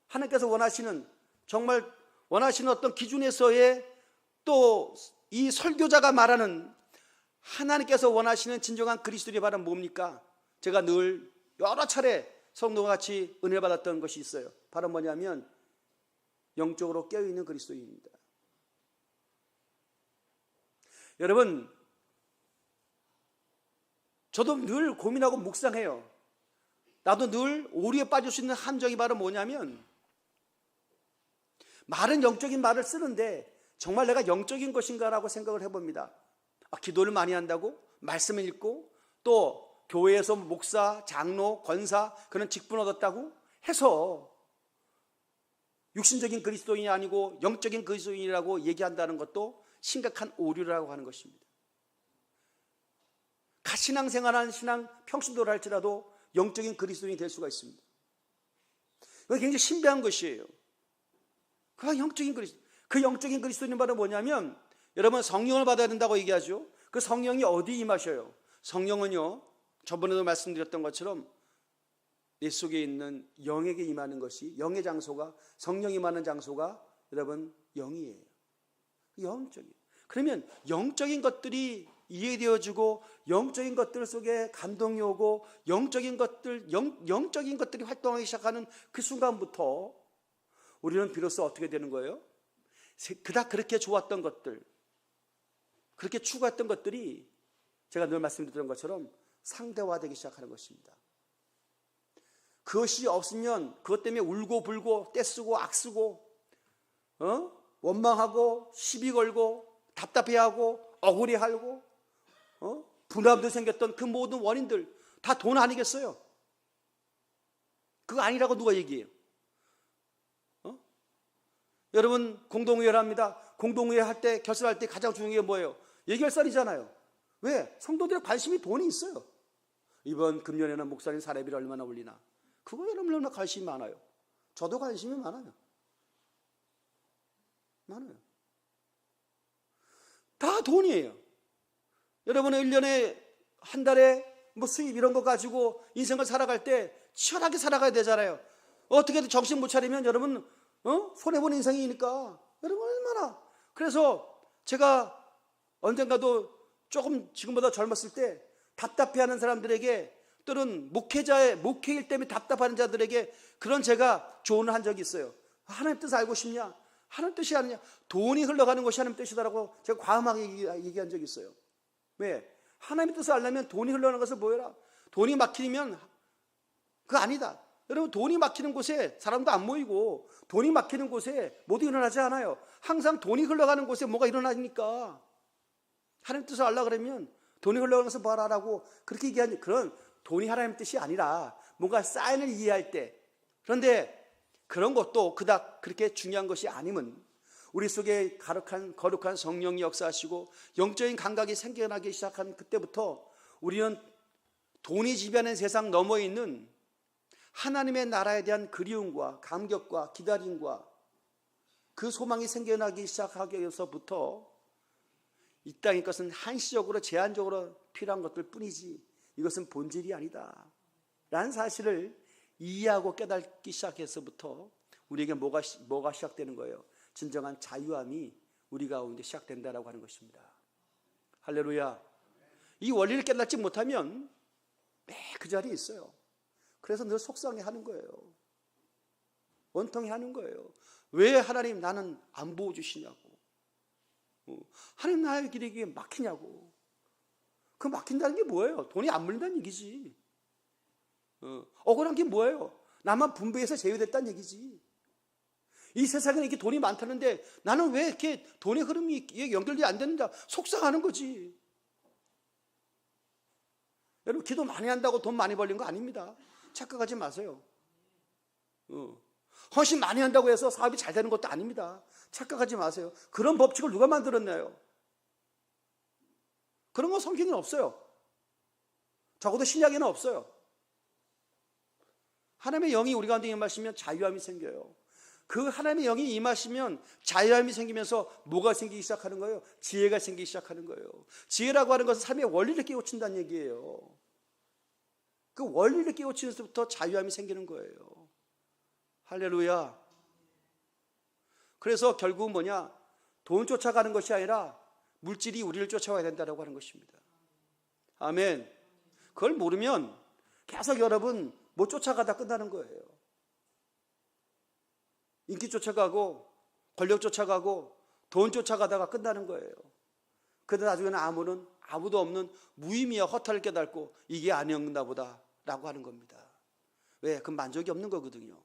A: 하나님께서 원하시는, 정말 원하시는 어떤 기준에서의, 또 이 설교자가 말하는 하나님께서 원하시는 진정한 그리스도인이 바로 뭡니까? 제가 늘 여러 차례 성도와 같이 은혜를 받았던 것이 있어요. 바로 뭐냐면 영적으로 깨어있는 그리스도인입니다. 여러분, 저도 늘 고민하고 묵상해요. 나도 늘 오류에 빠질 수 있는 함정이 바로 뭐냐면, 말은 영적인 말을 쓰는데 정말 내가 영적인 것인가라고 생각을 해봅니다. 기도를 많이 한다고? 말씀을 읽고 또 교회에서 목사, 장로, 권사 그런 직분 얻었다고 해서 육신적인 그리스도인이 아니고 영적인 그리스도인이라고 얘기한다는 것도 심각한 오류라고 하는 것입니다. 신앙생활하는 신앙 평신도를 할지라도 영적인 그리스도인이 될 수가 있습니다. 그게 굉장히 신비한 것이에요. 그 영적인 그리스도인은 바로 뭐냐면, 여러분 성령을 받아야 된다고 얘기하죠. 그 성령이 어디 임하셔요? 성령은요, 저번에도 말씀드렸던 것처럼 내 속에 있는 영에게 임하는 것이, 영의 장소가, 성령이 임하는 장소가 여러분 영이에요. 영적인. 그러면 영적인 것들이 이해되어지고 영적인 것들 속에 감동이 오고 영적인 것들이 활동하기 시작하는 그 순간부터 우리는 비로소 어떻게 되는 거예요? 그닥 그렇게 좋았던 것들, 그렇게 추구했던 것들이 제가 늘 말씀드렸던 것처럼 상대화되기 시작하는 것입니다. 그것이 없으면 그것 때문에 울고 불고 떼쓰고 악쓰고 원망하고 시비 걸고 답답해하고 억울해하고 분함도 생겼던 그 모든 원인들 다 돈 아니겠어요? 그거 아니라고 누가 얘기해요? 여러분 공동의회를 합니다. 공동의회 할 때, 결산할 때 가장 중요한 게 뭐예요? 예결산이잖아요. 왜? 성도들의 관심이 돈이 있어요. 이번 금년에는 목사님 사례비를 얼마나 올리나, 그거에 얼마나 관심이 많아요. 저도 관심이 많아요. 다 돈이에요. 여러분은 1년에 한 달에 뭐 수입 이런 거 가지고 인생을 살아갈 때 치열하게 살아가야 되잖아요. 어떻게든 정신 못 차리면 여러분 손해보는 인생이니까 여러분 얼마나. 그래서 제가 언젠가도 조금 지금보다 젊었을 때 답답해하는 사람들에게, 또는 목회일 때문에 답답하는 자들에게 그런 제가 조언을 한 적이 있어요. 하나님 뜻을 알고 싶냐? 하나님 뜻이 아니냐? 돈이 흘러가는 것이 하나님 뜻이다라고 제가 과감하게 얘기한 적이 있어요. 왜? 하나님 뜻을 알려면 돈이 흘러가는 것을 보여라. 돈이 막히면 그거 아니다. 여러분 돈이 막히는 곳에 사람도 안 모이고 돈이 막히는 곳에 모두 일어나지 않아요. 항상 돈이 흘러가는 곳에 뭐가 일어나니까. 하나님 뜻을 알라 그러면 돈이 흘러가는 것을 봐라라고 그렇게 얘기하는, 그런 돈이 하나님 뜻이 아니라 뭔가 사인을 이해할 때. 그런데 그런 것도 그닥 그렇게 중요한 것이 아니면 우리 속에 거룩한 성령이 역사하시고 영적인 감각이 생겨나기 시작한 그때부터 우리는 돈이 지배하는 세상 너머에 있는 하나님의 나라에 대한 그리움과 감격과 기다림과 그 소망이 생겨나기 시작하기서부터 이 땅의 것은 한시적으로 제한적으로 필요한 것들 뿐이지 이것은 본질이 아니다 라는 사실을 이해하고 깨닫기 시작해서부터 우리에게 뭐가 시작되는 거예요? 진정한 자유함이 우리 가운데 시작된다라고 하는 것입니다. 할렐루야. 이 원리를 깨닫지 못하면 매 그 자리에 있어요. 그래서 늘 속상해하는 거예요. 원통해하는 거예요. 왜 하나님 나는 안 보여주시냐고. 하나님 나의 길이 이게 막히냐고. 그 막힌다는 게 뭐예요? 돈이 안 물린다는 얘기지. 억울한 게 뭐예요? 나만 분배해서 제외됐다는 얘기지. 이 세상에 이렇게 돈이 많다는데 나는 왜 이렇게 돈의 흐름이 연결이 안 되는가 속상하는 거지. 여러분 기도 많이 한다고 돈 많이 벌린 거 아닙니다. 착각하지 마세요. 헌신 많이 한다고 해서 사업이 잘 되는 것도 아닙니다. 착각하지 마세요. 그런 법칙을 누가 만들었나요? 그런 거 성경에는 없어요. 적어도 신약에는 없어요. 하나님의 영이 우리 가운데 임하시면 자유함이 생겨요. 그 하나님의 영이 임하시면 자유함이 생기면서 뭐가 생기기 시작하는 거예요? 지혜가 생기기 시작하는 거예요. 지혜라고 하는 것은 삶의 원리를 깨우친다는 얘기예요. 그 원리를 깨우치면서부터 자유함이 생기는 거예요. 할렐루야. 그래서 결국은 뭐냐? 돈 쫓아가는 것이 아니라 물질이 우리를 쫓아와야 된다고 하는 것입니다. 아멘. 그걸 모르면 계속 여러분 뭐 쫓아가다 끝나는 거예요. 인기 쫓아가고 권력 쫓아가고 돈 쫓아가다가 끝나는 거예요. 그러다 나중에는 아무도 없는 무의미한 허탈을 깨닫고 이게 아니었나 보다 라고 하는 겁니다. 왜? 그건 만족이 없는 거거든요.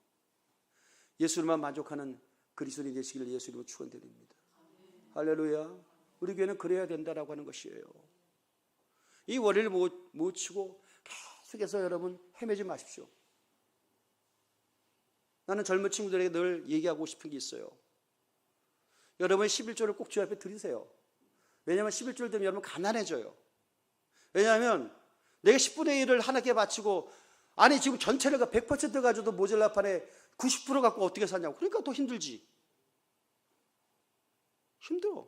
A: 예수님만 만족하는 그리스도인이 되시기를 예수님으로 축원드립니다. 할렐루야. 우리 교회는 그래야 된다라고 하는 것이에요. 이 원리를 못 치고 계속해서 여러분 헤매지 마십시오. 나는 젊은 친구들에게 늘 얘기하고 싶은 게 있어요. 여러분 11조를 꼭 주 앞에 드리세요. 왜냐하면 11조를 드리면 여러분 가난해져요. 왜냐하면 내가 10분의 1을 하나님께 바치고 아니 지금 전체를 100% 가져도 모자라 판에 90% 갖고 어떻게 사냐고. 그러니까 더 힘들지. 힘들어.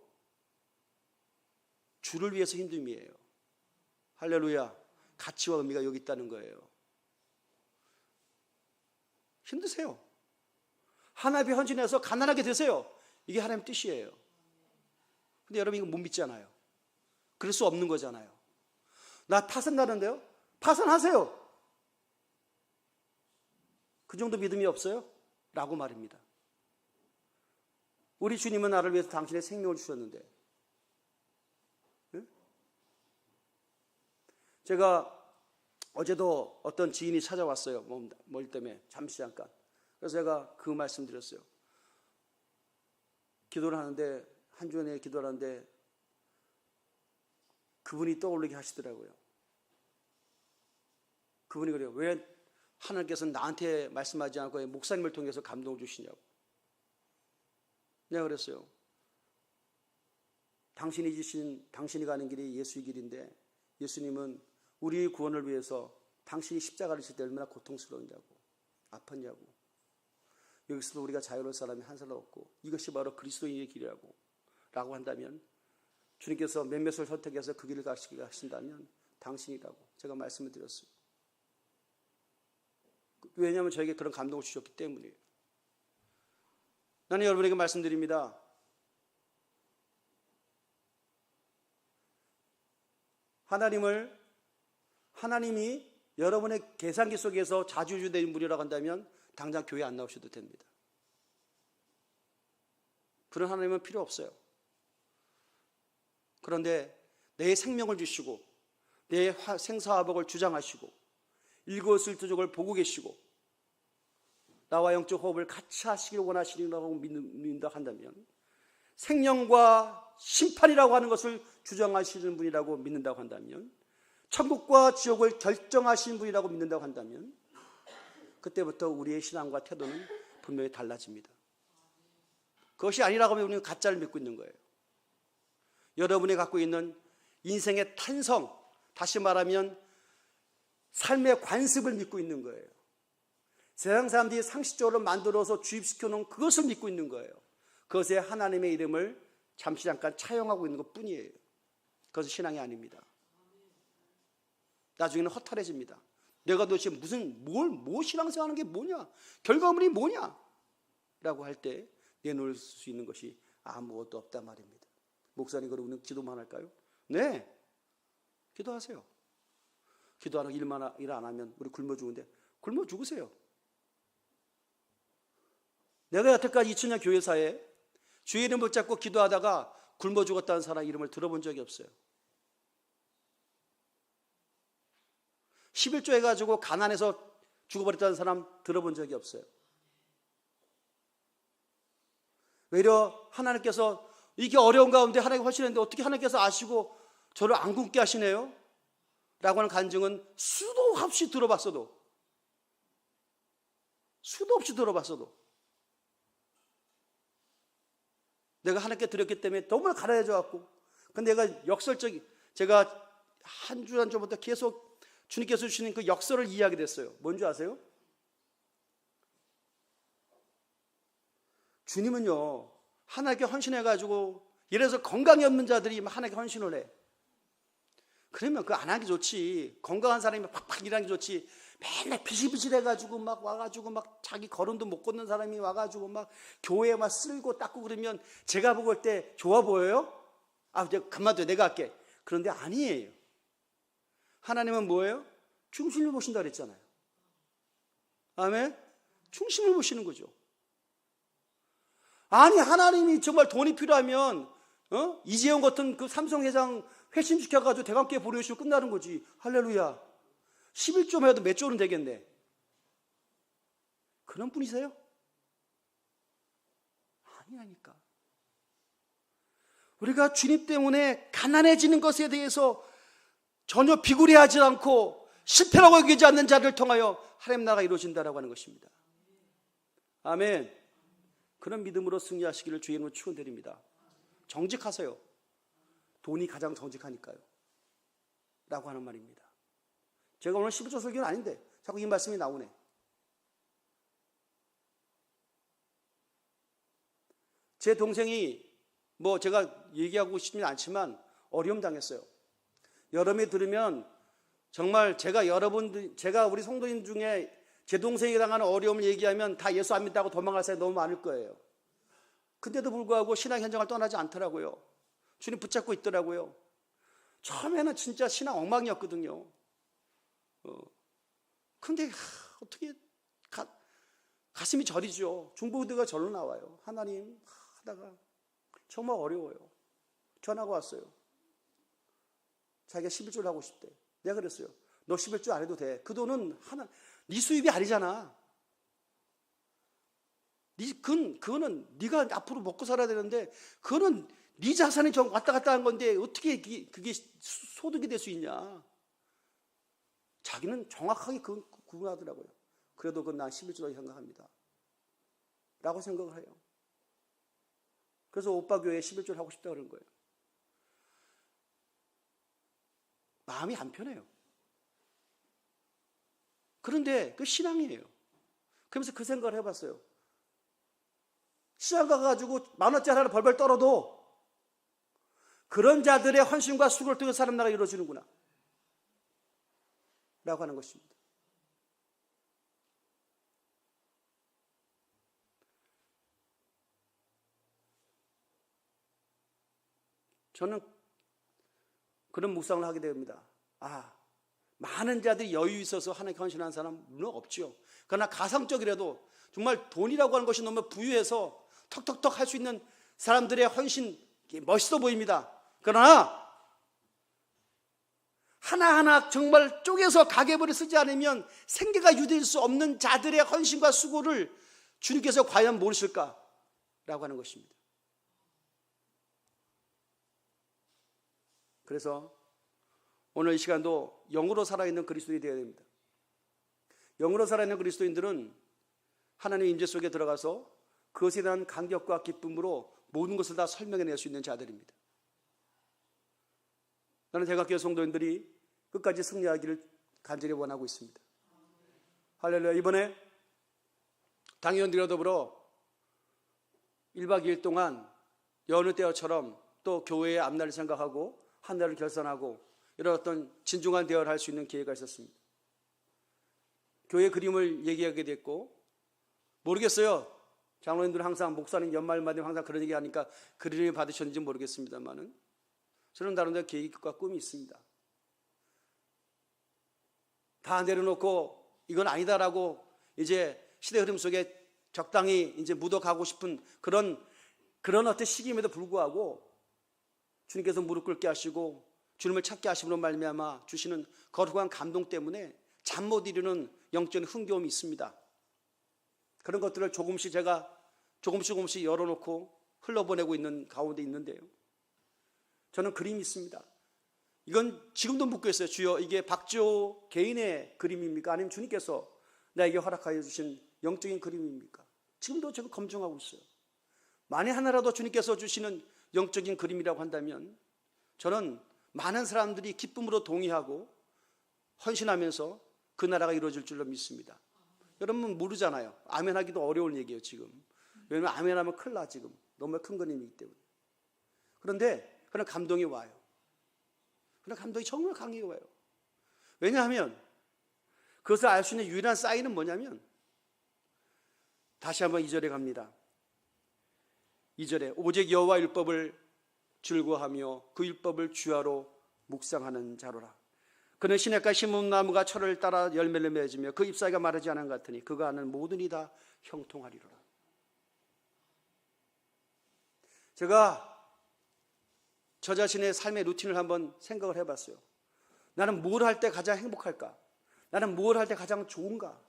A: 주를 위해서 힘듦이에요. 할렐루야. 가치와 의미가 여기 있다는 거예요. 힘드세요. 하나님의 헌신해서 가난하게 되세요. 이게 하나님의 뜻이에요. 근데 여러분 이거 못 믿잖아요. 그럴 수 없는 거잖아요. 나 파산나는데요? 파산하세요. 그 정도 믿음이 없어요? 라고 말입니다. 우리 주님은 나를 위해서 당신의 생명을 주셨는데, 네? 제가 어제도 어떤 지인이 찾아왔어요. 뭘 때문에 잠시 잠깐. 그래서 제가 그 말씀 드렸어요. 기도를 하는데 한 주 내에 기도를 하는데 그분이 떠오르게 하시더라고요. 그분이 그래요. 왜 하나님께서는 나한테 말씀하지 않고 목사님을 통해서 감동을 주시냐고. 내가 그랬어요. 당신이 가는 길이 예수의 길인데 예수님은 우리의 구원을 위해서 당신이 십자가를 지실 때 얼마나 고통스러웠냐고, 아팠냐고. 여기서도 우리가 자유로울 사람이 한 사람 없고 이것이 바로 그리스도인의 길이라고 라고 한다면, 주님께서 몇몇을 선택해서 그 길을 가시게 하신다면 당신이라고 제가 말씀을 드렸어요. 왜냐하면 저에게 그런 감동을 주셨기 때문이에요. 나는 여러분에게 말씀드립니다. 하나님이 여러분의 계산기 속에서 자주주되는 분이라고 한다면 당장 교회 안 나오셔도 됩니다. 그런 하나님은 필요 없어요. 그런데 내 생명을 주시고 내 생사화복을 주장하시고 일거수일투족을 보고 계시고 나와 영적 호흡을 같이 하시기를 원하시리라고 믿는다 한다면, 생명과 심판이라고 하는 것을 주장하시는 분이라고 믿는다고 한다면, 천국과 지옥을 결정하시는 분이라고 믿는다고 한다면, 그때부터 우리의 신앙과 태도는 분명히 달라집니다. 그것이 아니라고 하면 우리는 가짜를 믿고 있는 거예요. 여러분이 갖고 있는 인생의 탄성, 다시 말하면 삶의 관습을 믿고 있는 거예요. 세상 사람들이 상식적으로 만들어서 주입시켜 놓은 그것을 믿고 있는 거예요. 그것에 하나님의 이름을 잠시 잠깐 차용하고 있는 것 뿐이에요. 그것은 신앙이 아닙니다. 나중에는 허탈해집니다. 내가 도대체 뭐 신앙생활하는 게 뭐냐? 결과물이 뭐냐? 라고 할 때 내놓을 수 있는 것이 아무것도 없단 말입니다. 목사님, 그러면 기도만 할까요? 네, 기도하세요. 기도하는 일 안 하면 우리 굶어 죽은데 굶어 죽으세요. 내가 여태까지 2000년 교회사에 주의 이름 붙잡고 기도하다가 굶어 죽었다는 사람 이름을 들어본 적이 없어요. 11조 해가지고 가난해서 죽어버렸다는 사람 들어본 적이 없어요. 외려 하나님께서 이게 어려운 가운데 하나님이 하시는데 어떻게 하나님께서 아시고 저를 안 굶게 하시네요? 라고 하는 간증은 수도 없이 들어봤어도 내가 하나님께 드렸기 때문에 너무나 가난해져 갖고, 근데 제가 한 주 전부터 계속 주님께서 주시는 그 역설을 이해하게 됐어요. 뭔지 아세요? 주님은요, 하나님께 헌신해가지고, 예를 들어서 건강이 없는 자들이 하나님께 헌신을 해. 그러면 그거 안 하기 좋지. 건강한 사람이 팍팍 일하는 게 좋지. 맨날 비실비실해가지고 막 와가지고 막 자기 걸음도 못 걷는 사람이 와가지고 막 교회에 막 쓸고 닦고 그러면 제가 보고 올 때 좋아 보여요? 아, 그만둬, 내가 할게. 그런데 아니에요. 하나님은 뭐예요? 중심을 보신다 그랬잖아요. 아멘? 중심을 보시는 거죠. 아니, 하나님이 정말 돈이 필요하면 이재용 같은 그 삼성 회장 회심시켜가지고 대관계 보내주시고 끝나는 거지. 할렐루야. 11조만 해도 몇 조는 되겠네. 그런 분이세요? 아니라니까. 우리가 주님 때문에 가난해지는 것에 대해서 전혀 비굴해하지 않고 실패라고 여기지 않는 자를 통하여 하나님 나라가 이루어진다라고 하는 것입니다. 아멘. 그런 믿음으로 승리하시기를 주의 이름으로 축원드립니다. 정직하세요. 돈이 가장 정직하니까요. 라고 하는 말입니다. 제가 오늘 11조 설교는 아닌데 자꾸 이 말씀이 나오네. 제 동생이 제가 얘기하고 싶지는 않지만 어려움 당했어요. 여러분이 들으면 정말 제가 우리 성도인 중에 제 동생이 당하는 어려움을 얘기하면 다 예수 안 믿다고 도망갈 사람이 너무 많을 거예요. 근데도 불구하고 신앙 현장을 떠나지 않더라고요. 주님 붙잡고 있더라고요. 처음에는 진짜 신앙 엉망이었거든요. 근데 어떻게 가슴이 저리죠. 중보기도가 절로 나와요. 하나님 하다가 정말 어려워요. 전화가 왔어요. 자기가 11조를 하고 싶대. 내가 그랬어요. 너 11조 안 해도 돼. 그 돈은 네 수입이 아니잖아. 그거는 네가 앞으로 먹고 살아야 되는데 그거는 네 자산이 왔다 갔다 한 건데 어떻게 그게 소득이 될 수 있냐. 자기는 정확하게 구분하더라고요. 그래도 그건 난 11조라고 생각합니다. 라고 생각을 해요. 그래서 오빠 교회에 11조를 하고 싶다고 그런 거예요. 마음이 안 편해요. 그런데 그 신앙이에요. 그러면서 그 생각을 해봤어요. 시장 가가지고 10,000원짜리 하나 벌벌 떨어도 그런 자들의 헌신과 수고를 통해 사람 나라가 이루어지는구나 라고 하는 것입니다. 저는 그런 묵상을 하게 됩니다. 많은 자들이 여유 있어서 하나님께 헌신하는 사람은 물론 없죠. 그러나 가상적이라도 정말 돈이라고 하는 것이 너무 부유해서 턱턱턱 할 수 있는 사람들의 헌신 멋있어 보입니다. 그러나 하나하나 정말 쪼개서 가계부를 쓰지 않으면 생계가 유지될 수 없는 자들의 헌신과 수고를 주님께서 과연 모르실까? 라고 하는 것입니다. 그래서 오늘 이 시간도 영으로 살아있는 그리스도인이 되어야 됩니다. 영으로 살아있는 그리스도인들은 하나님의 임재 속에 들어가서 그것에 대한 감격과 기쁨으로 모든 것을 다 설명해낼 수 있는 자들입니다. 나는 대각교회 성도인들이 끝까지 승리하기를 간절히 원하고 있습니다. 할렐루야. 이번에 당회원들과 더불어 1박 2일 동안 여느 때처럼 또 교회의 앞날을 생각하고 한 달을 결산하고 이런 어떤 진중한 대화를 할 수 있는 기회가 있었습니다. 교회 그림을 얘기하게 됐고, 모르겠어요. 장로님들은 항상, 목사님 연말마다 항상 그런 얘기 하니까 그림을 받으셨는지 모르겠습니다만은 저는 나름대로 계획과 꿈이 있습니다. 다 내려놓고 이건 아니다라고 이제 시대 흐름 속에 적당히 이제 묻어가고 싶은 그런 어떤 시기임에도 불구하고 주님께서 무릎 꿇게 하시고 주님을 찾게 하심으로 말미암아 주시는 거룩한 감동 때문에 잠 못 이루는 영적인 흥겨움이 있습니다. 그런 것들을 제가 조금씩 열어놓고 흘러보내고 있는 가운데 있는데요, 저는 그림이 있습니다. 이건 지금도 묻고 있어요. 주여, 이게 박지호 개인의 그림입니까? 아니면 주님께서 나에게 허락하여 주신 영적인 그림입니까? 지금도 제가 검증하고 있어요. 만에 하나라도 주님께서 주시는 영적인 그림이라고 한다면 저는 많은 사람들이 기쁨으로 동의하고 헌신하면서 그 나라가 이루어질 줄로 믿습니다. 여러분 모르잖아요. 아멘하기도 어려운 얘기예요 지금. 왜냐하면 아멘하면 큰일 나. 지금 너무 큰 그림이기 때문에. 그런데 그런 감동이 와요. 그런 감동이 정말 강하게 와요. 왜냐하면 그것을 알 수 있는 유일한 사인은 뭐냐면, 다시 한번 2절에 갑니다. 2절에 오직 여호와 율법을 즐거워하며 그 율법을 주야로 묵상하는 자로라. 그는 시냇가 시몬나무가 철을 따라 열매를 맺으며 그 잎사귀가 마르지 않은 것 같으니 그가 하는 모든 일이 다 형통하리로라. 제가 저 자신의 삶의 루틴을 한번 생각을 해봤어요. 나는 뭘 할 때 가장 행복할까? 나는 뭘 할 때 가장 좋은가?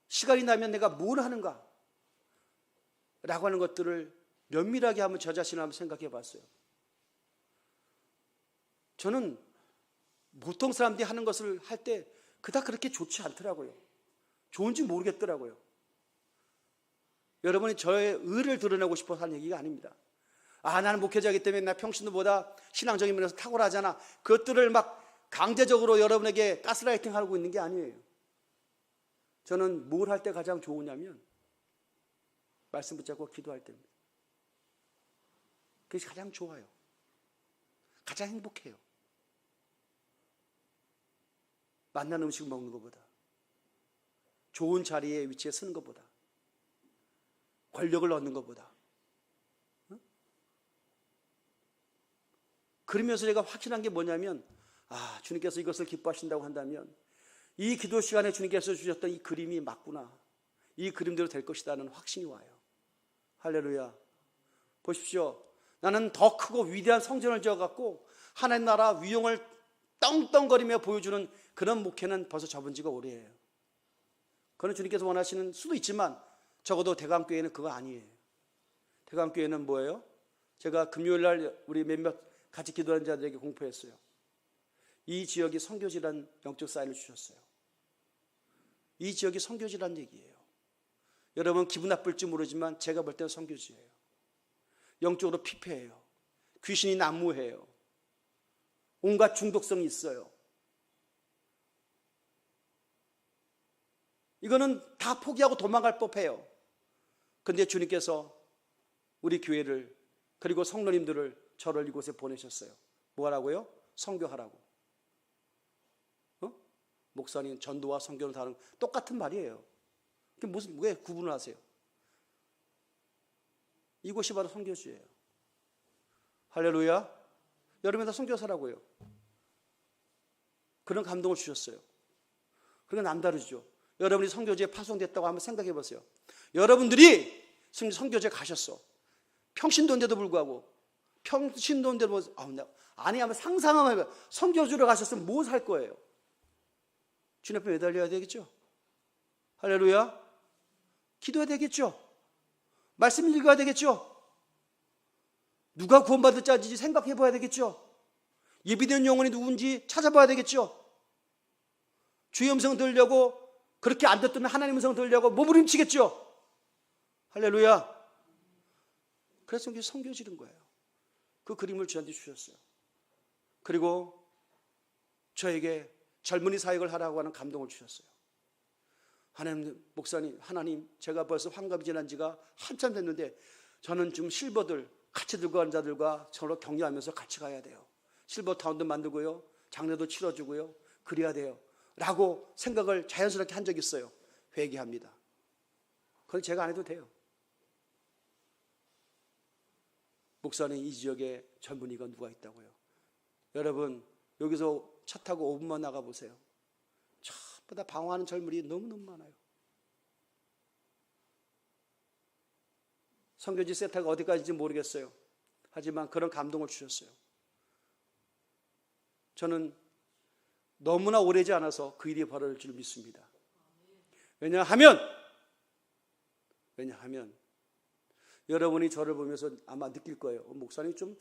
A: 시간이 나면 내가 뭘 하는가? 라고 하는 것들을 면밀하게 한번 저 자신을 한번 생각해 봤어요. 저는 보통 사람들이 하는 것을 할 때 그닥 그렇게 좋지 않더라고요. 좋은지 모르겠더라고요. 여러분이 저의 의를 드러내고 싶어서 하는 얘기가 아닙니다. 나는 목회자이기 때문에 나 평신도보다 신앙적인 면에서 탁월하잖아. 그것들을 막 강제적으로 여러분에게 가스라이팅 하고 있는 게 아니에요. 저는 뭘 할 때 가장 좋으냐면 말씀 붙잡고 기도할 때입니다. 그것이 가장 좋아요. 가장 행복해요. 맛난 음식 먹는 것보다, 좋은 자리에 위치에 서는 것보다, 권력을 얻는 것보다. 그러면서 제가 확신한 게 뭐냐면, 주님께서 이것을 기뻐하신다고 한다면 이 기도 시간에 주님께서 주셨던 이 그림이 맞구나, 이 그림대로 될 것이라는 확신이 와요. 할렐루야. 보십시오. 나는 더 크고 위대한 성전을 지어갖고 하나님 나라 위용을 떵떵거리며 보여주는 그런 목회는 벌써 접은 지가 오래예요. 그건 주님께서 원하시는 수도 있지만 적어도 대강교회는 그거 아니에요. 대강교회는 뭐예요? 제가 금요일날 우리 몇몇 같이 기도하는 자들에게 공포했어요. 이 지역이 선교지란 영적 사인을 주셨어요. 이 지역이 선교지란 얘기예요. 여러분 기분 나쁠지 모르지만 제가 볼 때는 선교지예요. 영적으로 피폐해요. 귀신이 난무해요. 온갖 중독성이 있어요. 이거는 다 포기하고 도망갈 법해요. 그런데 주님께서 우리 교회를 그리고 성도님들을 저를 이곳에 보내셨어요. 뭐하라고요? 선교하라고. 목사님 전도와 선교는 다른 똑같은 말이에요. 왜 구분을 하세요? 이곳이 바로 선교지예요. 할렐루야. 여러분 다 선교사라고요. 그런 감동을 주셨어요. 그건 남다르죠. 여러분이 선교지에 파송됐다고 한번 생각해 보세요. 여러분들이 선교지에 가셨어. 평신도인데도 불구하고, 평신도인데도 아니 한번 상상하면 선교지로 가셨으면 뭐 살 거예요? 주님 앞에 매달려야 되겠죠. 할렐루야. 기도해야 되겠죠. 말씀 읽어야 되겠죠. 누가 구원받을 자인지 생각해 봐야 되겠죠. 예비된 영혼이 누군지 찾아봐야 되겠죠. 주의 음성 들으려고, 그렇게 안 듣던 하나님 음성 들으려고 몸부림치겠죠. 할렐루야. 그래서 이게 선교 지른 거예요. 그 그림을 저한테 주셨어요. 그리고 저에게 젊은이 사역을 하라고 하는 감동을 주셨어요. 하나님, 목사님, 하나님, 제가 벌써 환갑이 지난 지가 한참 됐는데 저는 좀 실버들 같이 들고 간 자들과 서로 격려하면서 같이 가야 돼요. 실버 타운도 만들고요, 장례도 치러주고요, 그래야 돼요 라고 생각을 자연스럽게 한 적이 있어요. 회개합니다. 그건 제가 안 해도 돼요. 목사님, 이 지역에 젊은이가 누가 있다고요? 여러분, 여기서 차 타고 5분만 나가보세요. 저보다 방황하는 젊은이 너무너무 많아요. 선교지 세타가 어디까지인지 모르겠어요. 하지만 그런 감동을 주셨어요. 저는 너무나 오래지 않아서 그 일이 벌어질 줄 믿습니다. 왜냐하면 여러분이 저를 보면서 아마 느낄 거예요. 목사님 좀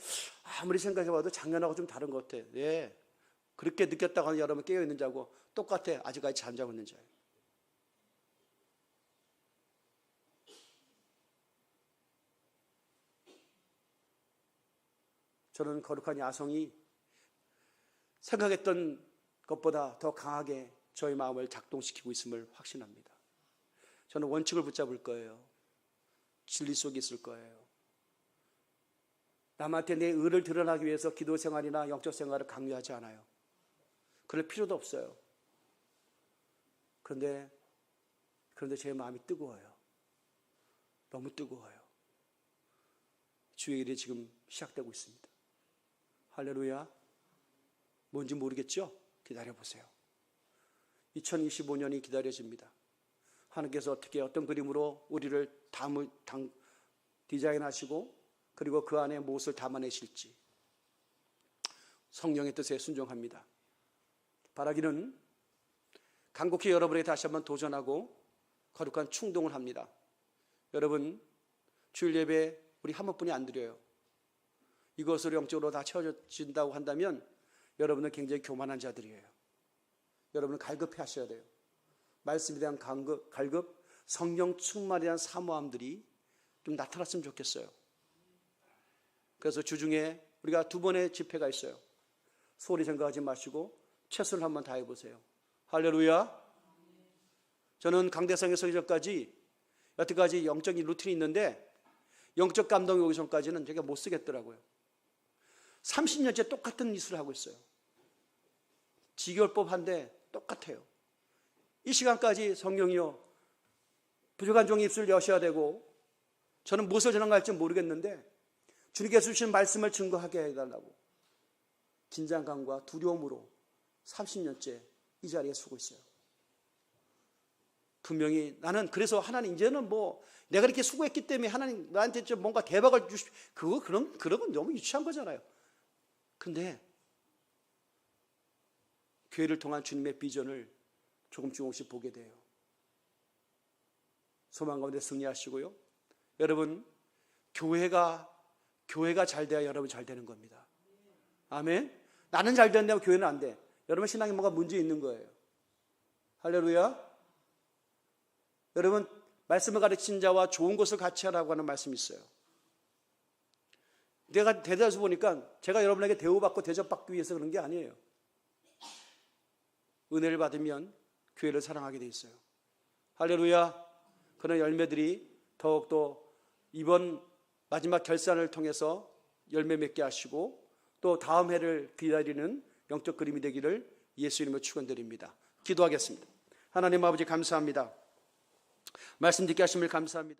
A: 아무리 생각해봐도 작년하고 좀 다른 것 같아. 네, 그렇게 느꼈다고 하는 여러분 깨어있는 자고 똑같아. 아직까지 잠자고 있는 자예요. 저는 거룩한 야성이 생각했던 것보다 더 강하게 저의 마음을 작동시키고 있음을 확신합니다. 저는 원칙을 붙잡을 거예요. 진리 속에 있을 거예요. 남한테 내 의를 드러나기 위해서 기도 생활이나 영적 생활을 강요하지 않아요. 그럴 필요도 없어요. 그런데 제 마음이 뜨거워요. 너무 뜨거워요. 주의 일이 지금 시작되고 있습니다. 할렐루야. 뭔지 모르겠죠? 기다려보세요. 2025년이 기다려집니다. 하나님께서 어떤 그림으로 우리를 디자인하시고 그리고 그 안에 무엇을 담아내실지 성령의 뜻에 순종합니다. 바라기는 간곡히 여러분에게 다시 한번 도전하고 거룩한 충동을 합니다. 여러분, 주일 예배 우리 한 번뿐이 안 드려요. 이것으로 영적으로 다 채워진다고 한다면 여러분은 굉장히 교만한 자들이에요. 여러분은 갈급해 하셔야 돼요. 말씀에 대한 갈급, 성령 충만에 대한 사모함들이 좀 나타났으면 좋겠어요. 그래서 주중에 우리가 2번의 집회가 있어요. 소리 생각하지 마시고 최선을 한번 다해보세요. 할렐루야. 저는 강대상에 서기 전까지 여태까지 영적인 루틴이 있는데 영적 감동이 오기 전까지는 제가 못 쓰겠더라고요. 30년째 똑같은 짓을 하고 있어요. 지겨울 법한데 똑같아요. 이 시간까지 성령이요, 부족한 종이 입술 여셔야 되고 저는 무엇을 전할지 모르겠는데 주님께서 주신 말씀을 증거하게 해달라고 긴장감과 두려움으로 30년째 이 자리에 서고 있어요. 분명히 나는 그래서 하나님 이제는 뭐 내가 이렇게 수고했기 때문에 하나님 나한테 좀 뭔가 대박을 그런 건 너무 유치한 거잖아요. 근데 교회를 통한 주님의 비전을 조금씩 보게 돼요. 소망 가운데 승리하시고요. 여러분, 교회가 잘 돼야 여러분 잘 되는 겁니다. 아멘. 나는 잘 된다고 교회는 안 돼. 여러분 신앙에 뭔가 문제 있는 거예요. 할렐루야. 여러분, 말씀을 가르친 자와 좋은 것을 같이 하라고 하는 말씀이 있어요. 내가 대답해서 보니까 제가 여러분에게 대우받고 대접받기 위해서 그런 게 아니에요. 은혜를 받으면 교회를 사랑하게 돼 있어요. 할렐루야. 그런 열매들이 더욱더 이번 마지막 결산을 통해서 열매 맺게 하시고 또 다음 해를 기다리는 영적 그림이 되기를 예수 이름으로 축원드립니다. 기도하겠습니다. 하나님 아버지 감사합니다. 말씀 듣게 하심을 감사합니다.